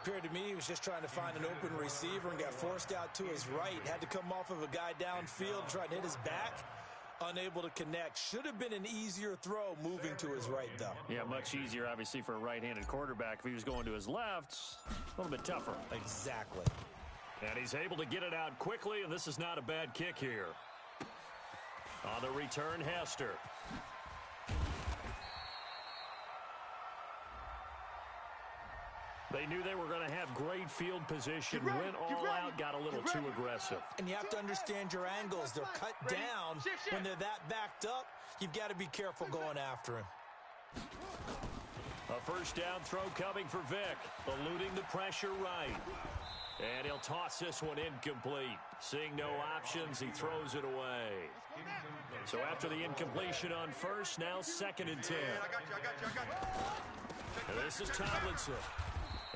Appeared to me he was just trying to find an open receiver and got forced out to his right. Had to come off of a guy downfield, trying to hit his back. Unable to connect. Should have been an easier throw moving to his right, though. Yeah, much easier, obviously, for a right-handed quarterback. If he was going to his left, a little bit tougher. Exactly. And he's able to get it out quickly, and this is not a bad kick here. On the return, Hester. They knew they were going to have great field position. Went all out, got a little too aggressive. And you have to understand your angles. They're cut down. When they're that backed up, you've got to be careful going after him. A first down throw coming for Vick. Eluding the pressure right. And he'll toss this one incomplete. Seeing no options, he throws it away. So after the incompletion on first, now 2nd and 10. And this is Tomlinson.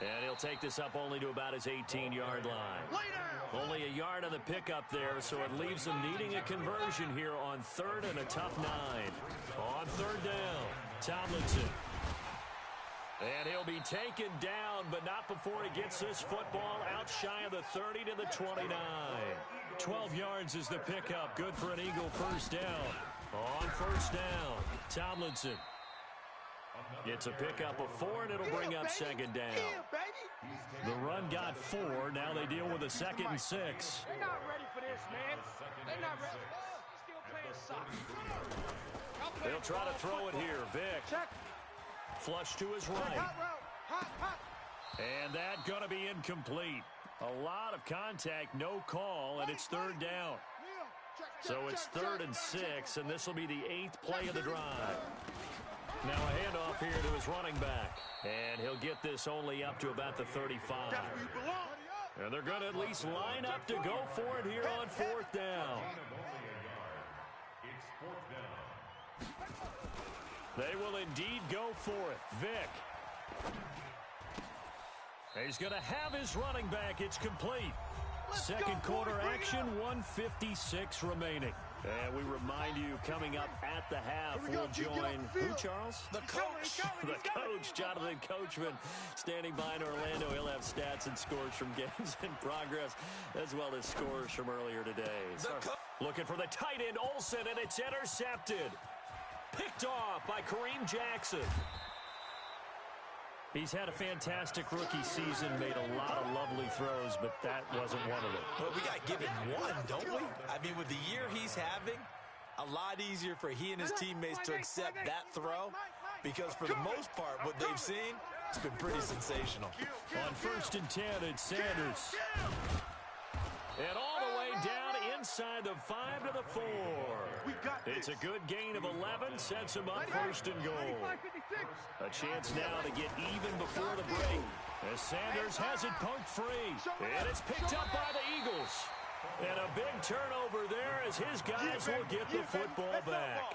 And he'll take this up only to about his 18-yard line. Only a yard on the pickup there, so it leaves them needing a conversion here on 3rd and a tough 9. On 3rd down, Tomlinson. And he'll be taken down, but not before he gets this football out shy of the 30 to the 29. 12 yards is the pickup. Good for an Eagle first down. On first down, Tomlinson. It's a pickup of 4, and it'll bring up 2nd down. The run got 4. Now they deal with a 2nd and 6. They're not ready for this, man. They're not ready. Still playing soccer. They'll try to throw it here. Vick. Flush to his right. And that going to be incomplete. A lot of contact, no call, and it's 3rd down. So it's 3rd and 6, and this will be the 8th play of the drive. Now a handoff here to his running back. And he'll get this only up to about the 35. And they're going to at least line up to go for it here on 4th down. They will indeed go for it. Vick. He's going to have his running back. It's complete. Second quarter action, 1:56 remaining. And we remind you, coming up at the half, we'll join, who, Charles? The coach. The coach, Jonathan Coachman, standing by in Orlando. He'll have stats and scores from games in progress, as well as scores from earlier today. Looking for the tight end, Olsen, and it's intercepted. Picked off by Kareem Jackson. He's had a fantastic rookie season, made a lot of lovely throws, but that wasn't one of them. Well, we got to give him one, don't we? I mean, with the year he's having, a lot easier for he and his teammates to accept that throw, because for the most part, what they've seen, it's been pretty sensational. On 1st and 10, it's Sanders. And all the way down inside the 5 to the 4. It's a good gain of 11, sets him up 1st and goal. A chance now to get even before the break, as Sanders has it poked free. And it's picked up by the Eagles. And a big turnover there as his guys will get the football back.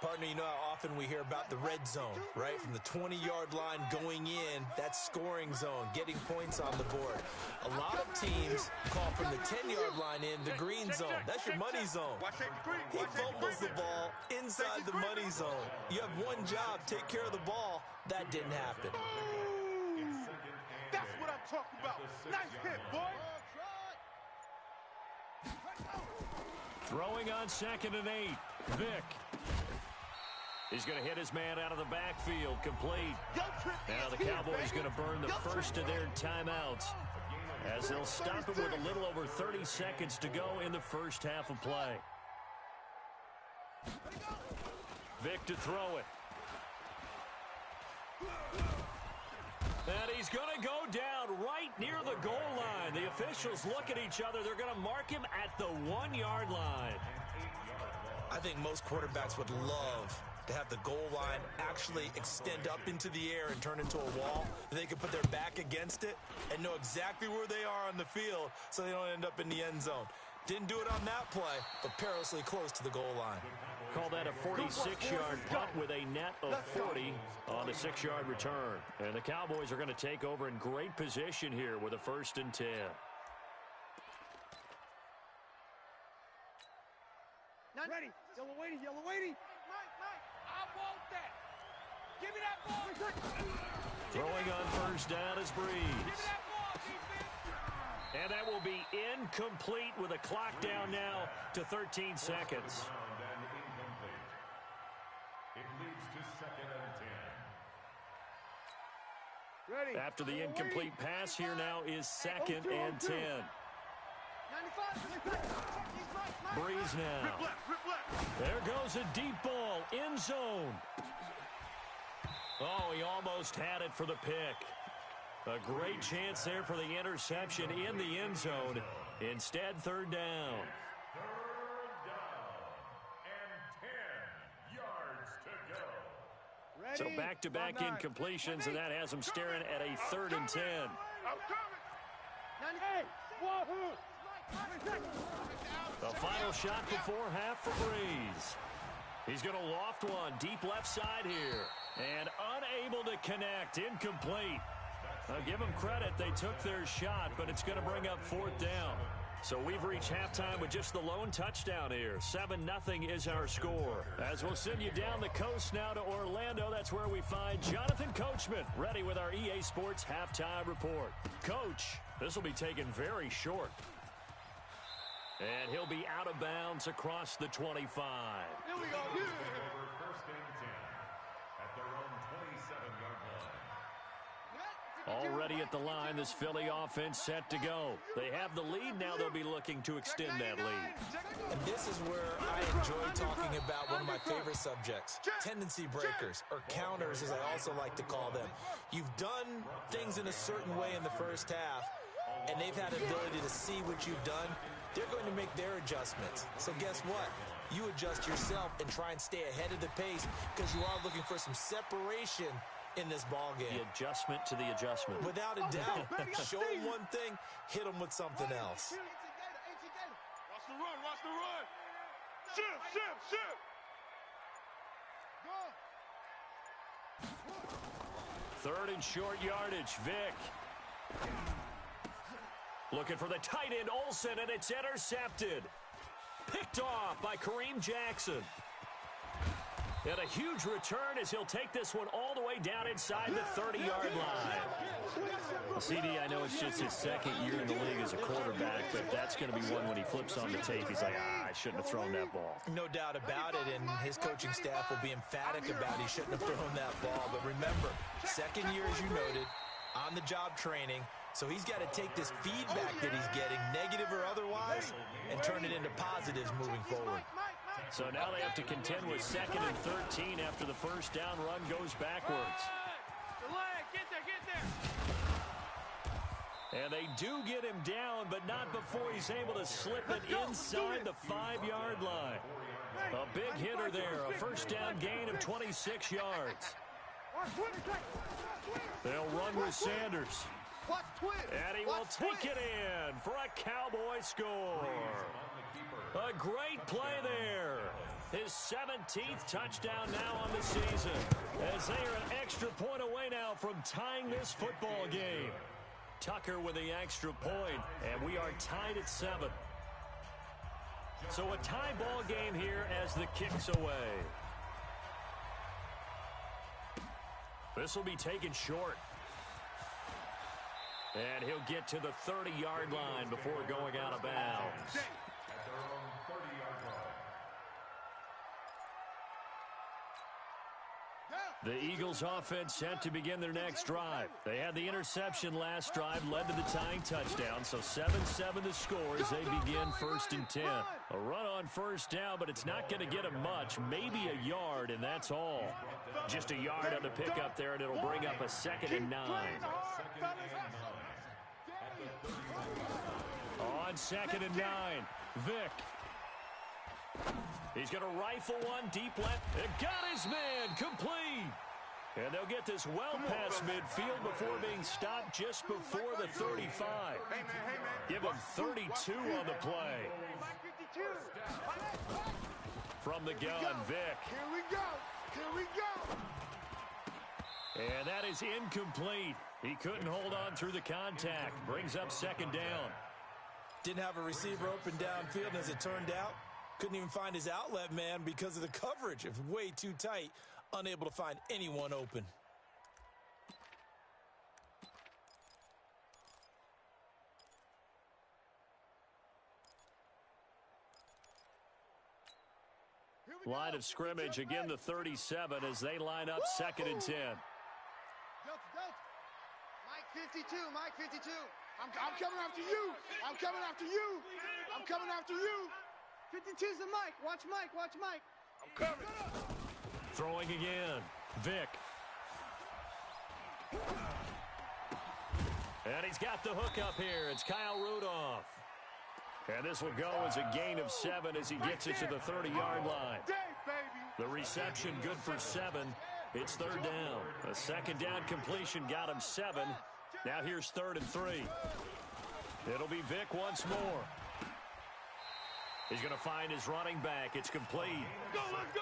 Partner, you know how often we hear about the red zone, right? From the 20-yard line going in, that's scoring zone, getting points on the board. A lot of teams call from the 10-yard line in the green zone. That's your money zone. He fumbles the ball inside the money zone. You have one job, take care of the ball. That didn't happen. That's what I'm talking about. Nice hit, boy. Throwing on 2nd and 8, Vick. He's going to hit his man out of the backfield, complete. Now the Cowboys going to burn the first of their timeouts, as they'll stop it with a little over 30 seconds to go in the first half of play. Vick to throw it. And he's going to go down right near the goal line. The officials look at each other. They're going to mark him at the 1-yard line. I think most quarterbacks would love to have the goal line actually extend up into the air and turn into a wall. They can put their back against it and know exactly where they are on the field so they don't end up in the end zone. Didn't do it on that play, but perilously close to the goal line. Call that a 46-yard punt with a net of 40 on the 6-yard return. And the Cowboys are going to take over in great position here with a 1st and 10. Ready. Yellow waiting. Mike. I want that. Give me that ball. Throwing on 1st down is Breeze. Give me that ball, defense. And that will be incomplete with a clock down now to 13 seconds. It leads to 2nd and 10. Ready. After the incomplete pass, here now is 2nd and 10. 95. Breeze now. Rip left. There goes a deep ball, end zone. Oh, he almost had it for the pick. A great chance there for the interception in the end zone. Instead, 3rd down. 3rd down and 10 yards to go. Ready. So back-to-back incompletions, and that has him staring at a 3rd and 10. I'm coming. 98. Wahoo. The final shot before half for Breeze. He's going to loft one deep left side here. And unable to connect. Incomplete. I'll give them credit. They took their shot, but it's going to bring up 4th down. So we've reached halftime with just the lone touchdown here. 7-0 is our score. As we'll send you down the coast now to Orlando, that's where we find Jonathan Coachman, ready with our EA Sports halftime report. Coach, this will be taken very short. And he'll be out of bounds across the 25. Here we go. Over 1st and 10 at their own 27-yard line. Already at the line, this Philly offense set to go. They have the lead. Now they'll be looking to extend that lead. And this is where I enjoy talking about one of my favorite subjects, tendency breakers, or counters as I also like to call them. You've done things in a certain way in the first half, and they've had the ability to see what you've done. They're going to make their adjustments. So guess what? You adjust yourself and try and stay ahead of the pace because you are looking for some separation in this ball game. The adjustment to the adjustment. Without a doubt. Show them one thing, hit them with something else. Watch the run. Shift. Go. 3rd and short yardage. Vic. Looking for the tight end, Olsen, and it's intercepted. Picked off by Kareem Jackson. And a huge return as he'll take this one all the way down inside the 30-yard line. CD, I know it's just his 2nd year in the league as a quarterback, but that's going to be one when he flips on the tape. He's like, I shouldn't have thrown that ball. No doubt about it, and his coaching staff will be emphatic about he shouldn't have thrown that ball. But remember, 2nd year, as you noted, on-the-job training. So he's got to take this feedback that he's getting, negative or otherwise, and turn it into positives moving forward. So now they have to contend with 2nd and 13 after the 1st down run goes backwards. Get there. And they do get him down, but not before he's able to slip it inside the 5-yard line. A big hitter there, a 1st down gain of 26 yards. They'll run with Sanders. And he will take it in for a Cowboy score. A great play there. His 17th touchdown now on the season. As they are an extra point away now from tying this football game. Tucker with the extra point, and we are tied at 7. So a tie ball game here as the kick's away. This will be taken short. And he'll get to the 30-yard line before going out of bounds. At their own 30-yard line. The Eagles offense set to begin their next drive. They had the interception last drive, led to the tying touchdown, so 7-7 the score as they begin 1st and 10. A run on 1st down, but it's not going to get them much, maybe a yard, and that's all. Just a yard on the pickup there, and it'll bring up a 2nd and 9. On 2nd and 9, Vic. He's going to rifle one deep left. It got his man complete. And they'll get this well past midfield before being stopped just before the 35. Give him 32 on the play. From the gun, Vic. Here we go. Here we go. And that is incomplete. He couldn't hold on through the contact. Brings up second down. Didn't have a receiver open downfield, and as it turned out, couldn't even find his outlet man because of the coverage. It was way too tight. Unable to find anyone open. Line of scrimmage, again the 37 as they line up second and 10. Mike 52, Mike 52. I'm coming after you. I'm coming after you. I'm coming after you. 52's the Mike. Watch Mike. Watch Mike. I'm coming. Throwing again. Vic. And he's got the hook up here. It's Kyle Rudolph. And this will go as a gain of 7 as he gets it to the 30-yard line. The reception good for 7. It's third down. A second down completion got him 7. Now here's 3rd and 3. It'll be Vic once more. He's going to find his running back. It's complete. Go, let's go!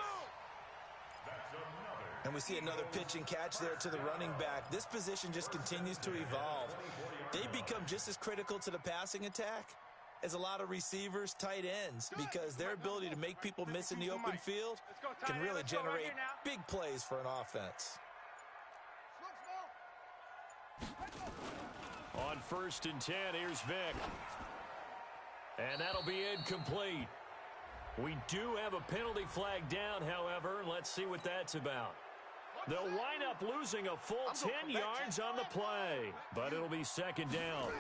And we see another pitch and catch there to the running back. This position just continues to evolve. They become just as critical to the passing attack as a lot of receivers, tight ends, because their ability to make people miss in the open field can really generate big plays for an offense. On 1st and 10, here's Vic. And that'll be incomplete. We do have a penalty flag down, however. Let's see what that's about. They'll wind up losing a full 10 yards on the play, but it'll be second down.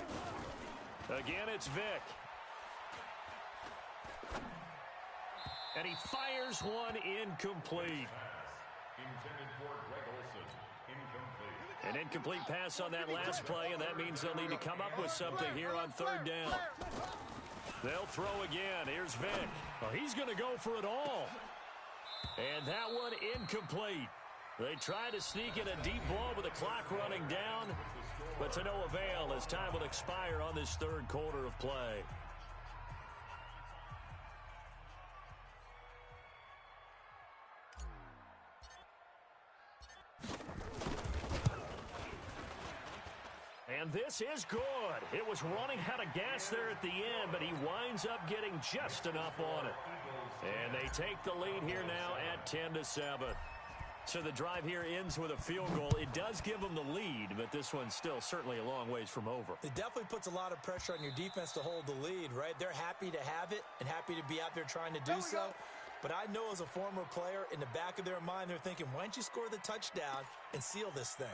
Again, it's Vic. And he fires one incomplete. An incomplete pass on that last play, and that means they'll need to come up with something here on 3rd down. They'll throw again. Here's Vic. Well, he's going to go for it all. And that one incomplete. They try to sneak in a deep ball with the clock running down, but to no avail as time will expire on this 3rd quarter of play. And this is good. It was running out of gas there at the end, but he winds up getting just enough on it. And they take the lead here now at 10-7. So the drive here ends with a field goal. It does give them the lead, but this one's still certainly a long ways from over. It definitely puts a lot of pressure on your defense to hold the lead, right? They're happy to have it and happy to be out there trying to do so. But I know as a former player, in the back of their mind, they're thinking, why don't you score the touchdown and seal this thing?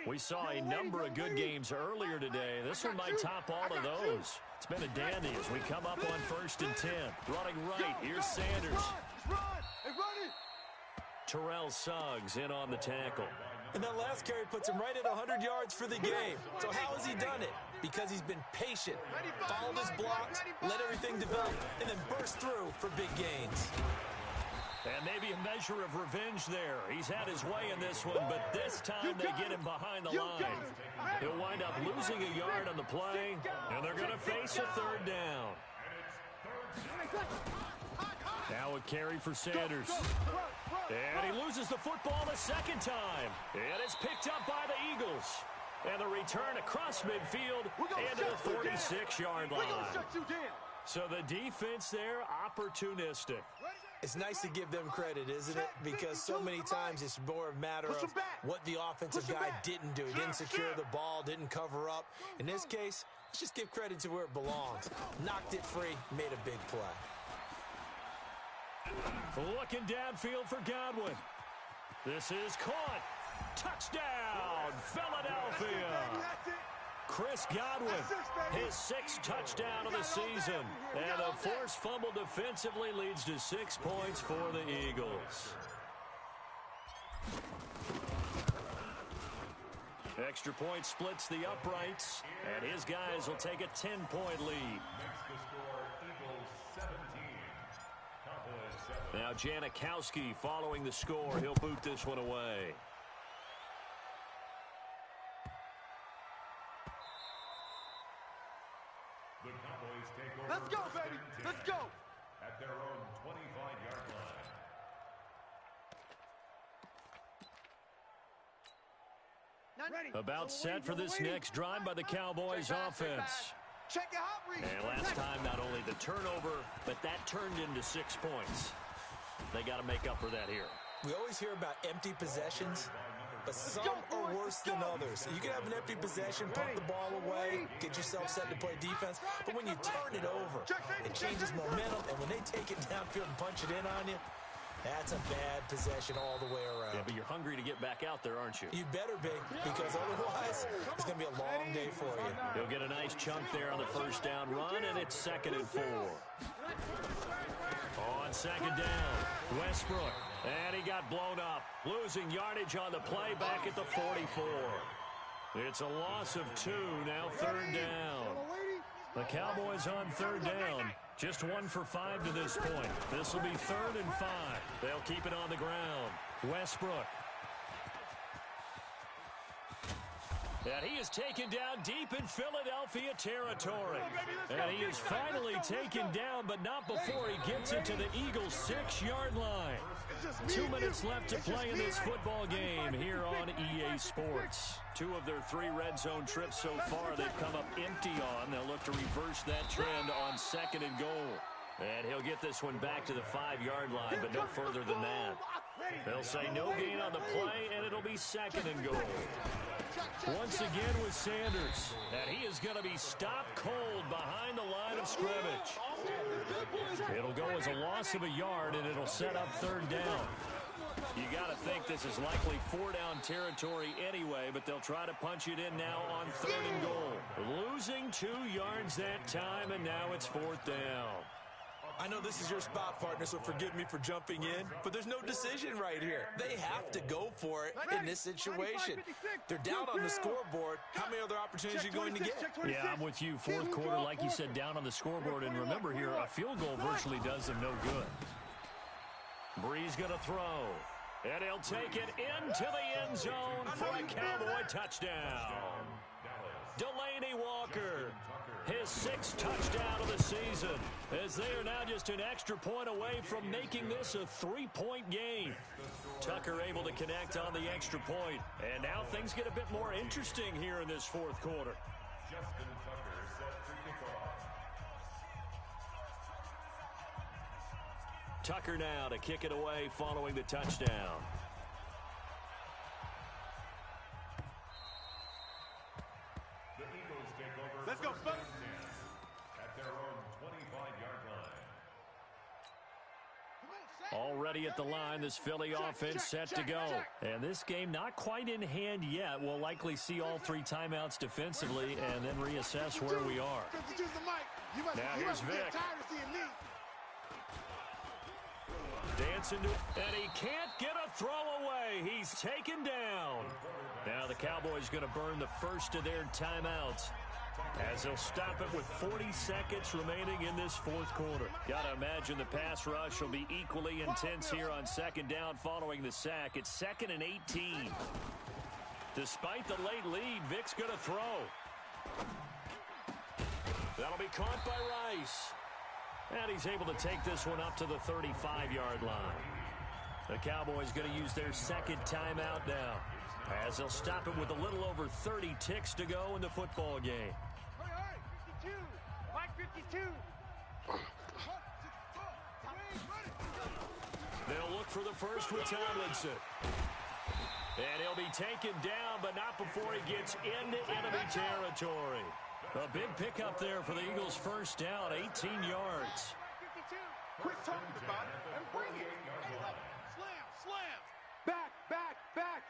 We saw a number of good games earlier today. This one might top all of those. It's been a dandy as we come up on 1st and 10. Running right, here's Sanders. Terrell Suggs in on the tackle. And that last carry puts him right at 100 yards for the game. So how has he done it? Because he's been patient, followed his blocks, let everything develop, and then burst through for big gains. And maybe a measure of revenge there. He's had his way in this one, but this time they get him behind the line. He'll wind up losing a yard on the play, and they're going to face a 3rd down. Now a carry for Sanders. And he loses the football the second time. And it's picked up by the Eagles. And the return across midfield and to the 46-yard line. So the defense there, opportunistic. It's nice to give them credit, isn't it? Because so many times it's more a matter of what the offensive guy didn't do. He didn't secure the ball, didn't cover up. In this case, let's just give credit to where it belongs. Knocked it free, made a big play. Looking downfield for Godwin. This is caught. Touchdown, Philadelphia. Chris Godwin, his 6th touchdown of the season. And a forced fumble defensively leads to 6 points for the Eagles. Extra point splits the uprights, and his guys will take a 10-point lead. Makes the score Eagles 17. Now Janikowski following the score. He'll boot this one away. The Cowboys take over. Let's go, baby. Let's go. At their own 25-yard line. About set for this next drive by the Cowboys offense. Check your hot read. And last time, not only the turnover, but that turned into 6 points. They got to make up for that here. We always hear about empty possessions, but some are worse than others. You can have an empty possession, pump the ball away, get yourself set to play defense, but when you turn it over, it changes momentum, and when they take it downfield and punch it in on you, that's a bad possession all the way around. Yeah, but you're hungry to get back out there, aren't you? You better be, because otherwise, it's going to be a long day for you. He'll get a nice chunk there on the first down run, and it's 2nd and 4. On 2nd down, Westbrook. And he got blown up. Losing yardage on the play back at the 44. It's a loss of 2, now 3rd down. The Cowboys on 3rd down. Just 1 for 5 to this point. This will be 3rd and 5. They'll keep it on the ground. Westbrook. And he is taken down deep in Philadelphia territory. And he is finally taken down, but not before he gets it to the Eagles' 6-yard line. 2 minutes left to play in this football game here on EA Sports. 2 of their 3 red zone trips so far they've come up empty on. They'll look to reverse that trend on 2nd and goal. And he'll get this one back to the 5-yard line, but no further than that. They'll say no gain on the play, and it'll be 2nd and goal. Once again with Sanders, and he is going to be stopped cold behind the line of scrimmage. It'll go as a loss of a yard, and it'll set up 3rd down. You got to think this is likely 4-down territory anyway, but they'll try to punch it in now on 3rd and goal. Losing 2 yards that time, and now it's 4th down. I know this is your spot, partner, so forgive me for jumping in, but there's no decision right here. They have to go for it in this situation. They're down on the scoreboard. How many other opportunities are you going to get? Yeah, I'm with you. 4th quarter, like you said, down on the scoreboard. And remember here, a field goal virtually does them no good. Bree's going to throw. And he'll take it into the end zone for a Cowboy touchdown. Delaney Walker, his 6th touchdown of the season, as they are now just an extra point away from making this a 3-point game. Tucker able to connect on the extra point, and now things get a bit more interesting here in this 4th quarter. Justin Tucker set to kick off. Tucker now to kick it away following the touchdown. Let's go, folks. At their own 25-yard line. Already at the line, this Philly offense set to go. And this game not quite in hand yet. We'll likely see all 3 timeouts defensively and then reassess where we are. Now here's Vic. Dancing to, and he can't get a throw away. He's taken down. Now the Cowboys going to burn the first of their timeouts, as they'll stop it with 40 seconds remaining in this 4th quarter. Got to imagine the pass rush will be equally intense here on 2nd down following the sack. It's 2nd and 18. Despite the late lead, Vic's going to throw. That'll be caught by Rice. And he's able to take this one up to the 35-yard line. The Cowboys going to use their 2nd timeout now, as they'll stop it with a little over 30 ticks to go in the football game. 52. Mike 52. They'll look for the first with Tomlinson. And he'll be taken down, but not before he gets into enemy territory. A big pickup there for the Eagles' first down, 18 yards. 52. Quit talking about it and bring it. Slam, slam. Back, back, back.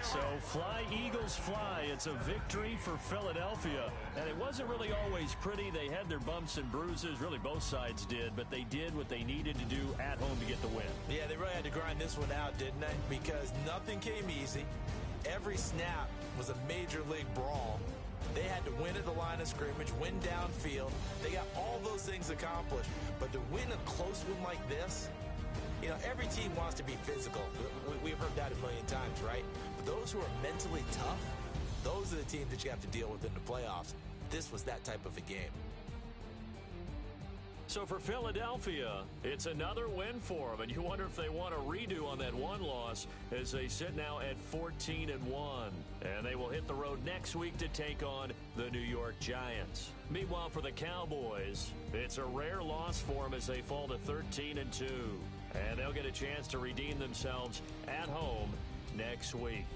So fly, Eagles, fly. It's a victory for Philadelphia. And it wasn't really always pretty. They had their bumps and bruises. Really, both sides did. But they did what they needed to do at home to get the win. Yeah, they really had to grind this one out, didn't they? Because nothing came easy. Every snap was a major league brawl. They had to win at the line of scrimmage, win downfield. They got all those things accomplished. But to win a close one like this, you know, every team wants to be physical. We've heard that a million times, right? But those who are mentally tough, those are the teams that you have to deal with in the playoffs. This was that type of a game. So for Philadelphia, it's another win for them, and you wonder if they want a redo on that one loss as they sit now at 14-1. And they will hit the road next week to take on the New York Giants. Meanwhile, for the Cowboys, it's a rare loss for them as they fall to 13-2. And they'll get a chance to redeem themselves at home next week.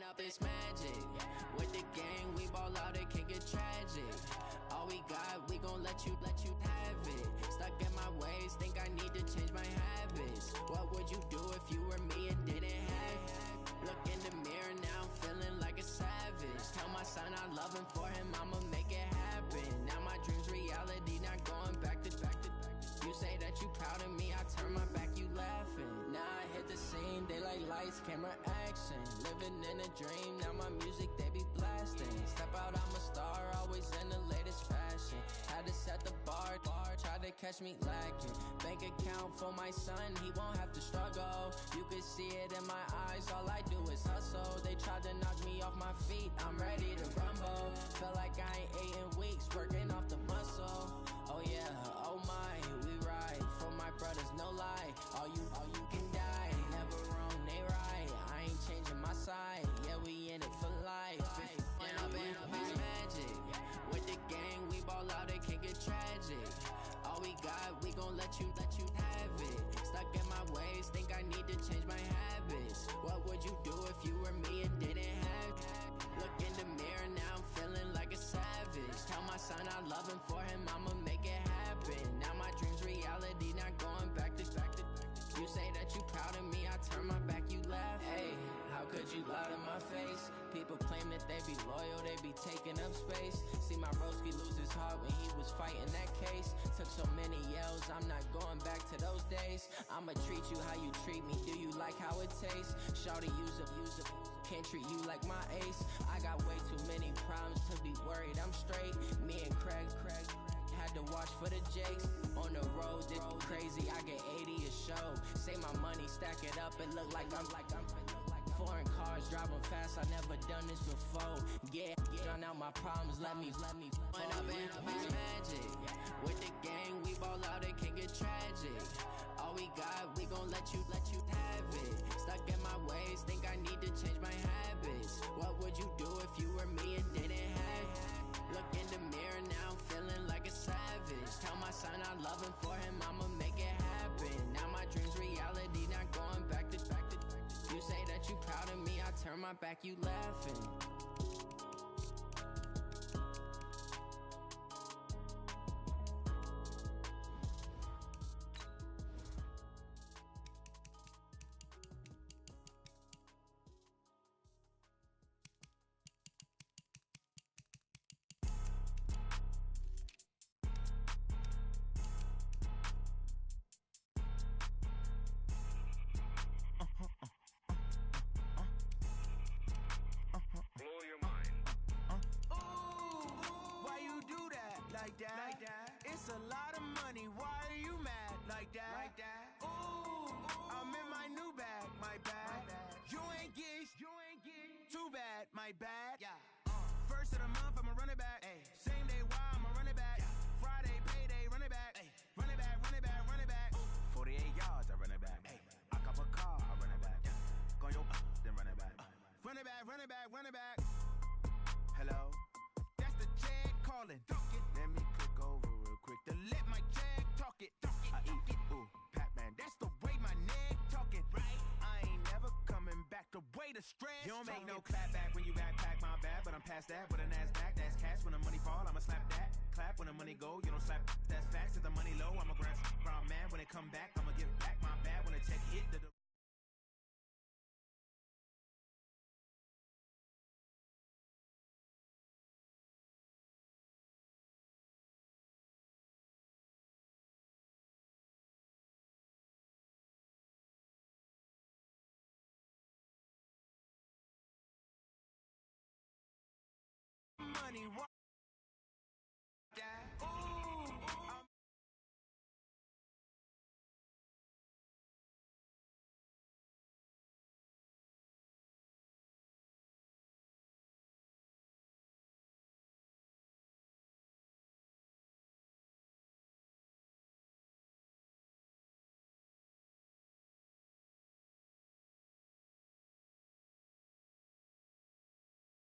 Up this magic with the gang, we ball out, it can get tragic. All we got, we gon' let you have it. Stuck in my ways, think I need to change my habits. What would you do if you were me and didn't have it? Look in the mirror now, I'm feeling like a savage. Tell my son I love him, for him I'ma make it happen. Now my dream's reality, not going back to. You say that you proud of me, I turn my back, you laughing. Now I hit the scene, daylight lights, camera action. Living in a dream, now my music they be blasting. Step out, I'm a star, always in the latest fashion. Had to set the bar, try to catch me lacking. Bank account for my son, he won't have to struggle. You can see it in my eyes, all I do is hustle. They tried to knock me off my feet, I'm ready to rumble. Feel like I ain't ate in weeks, working off the muscle. Oh yeah, oh my, we ride for my brothers, no lie. All you can die, never wrong, they right. I ain't changing my side, yeah, we in it for life. When up it's magic, with the gang, we ball out, it can get tragic. All we got, we gon' let you have it. Stuck in my ways, think I need to change my habits. What would you do if you were me and didn't have it? Look in the mirror, now I'm feeling like a savage. Tell my son I love him, for him I'ma make it happen. Now my dream's reality, not going back to. You say that you proud of me, I turn my back, you laugh. Hey, how could you lie to my face? People claim that they be loyal, they be taking up space. See my broski lose his heart when he was fighting that case. Took so many yells, I'm not going back to those days. I'ma treat you how you treat me, do you like how it tastes? Shawty, use up, can't treat you like my ace. I got way too many problems to be worried, I'm straight. Me and Craig had to watch for the Jakes. On the road, this crazy, I get 80 a show. Say my money, stack it up, it look like I'm foreign cars, driving fast, I never done this before. Yeah, drown out my problems, let me When up it's magic. With the gang, we ball out, it can get tragic. All we got, we gon' let you have it. Stuck in my ways, think I need to change my habits. What would you do if you were me and didn't have it? Look in the mirror, now I'm feeling like a savage. Tell my son I love him, for him I'ma make it happen. Now my dream's reality, not going back to. You say that you proud of me, I turn my back, you laughing. It's a lot of money, why are you mad like that? Ooh, I'm in my new bag, my bad. You ain't get too bad, my bad. First of the month, I'ma run it back. Same day, why I'ma run it back. Friday, payday, run it back. Run it back, run it back, run it back. 48 yards, I run it back. I cop a car, I run it back. Go yo, then run it back. Run it back, run it back, run it back. Hello, that's the jag calling. Let me click over real quick to let my jag talk it. I eat it, ooh, Pac-Man, that's the way my neck talking. Right, I ain't never coming back the way the stress. You don't make no clap back when you backpack, my bad, but I'm past that. With a NASDAQ, that's cash. When the money fall, I'ma slap that. Clap when the money go, you don't slap. That's facts. If the money low, I'ma grab brown man. When it come back, I'ma give back my bad. When the check hit the money.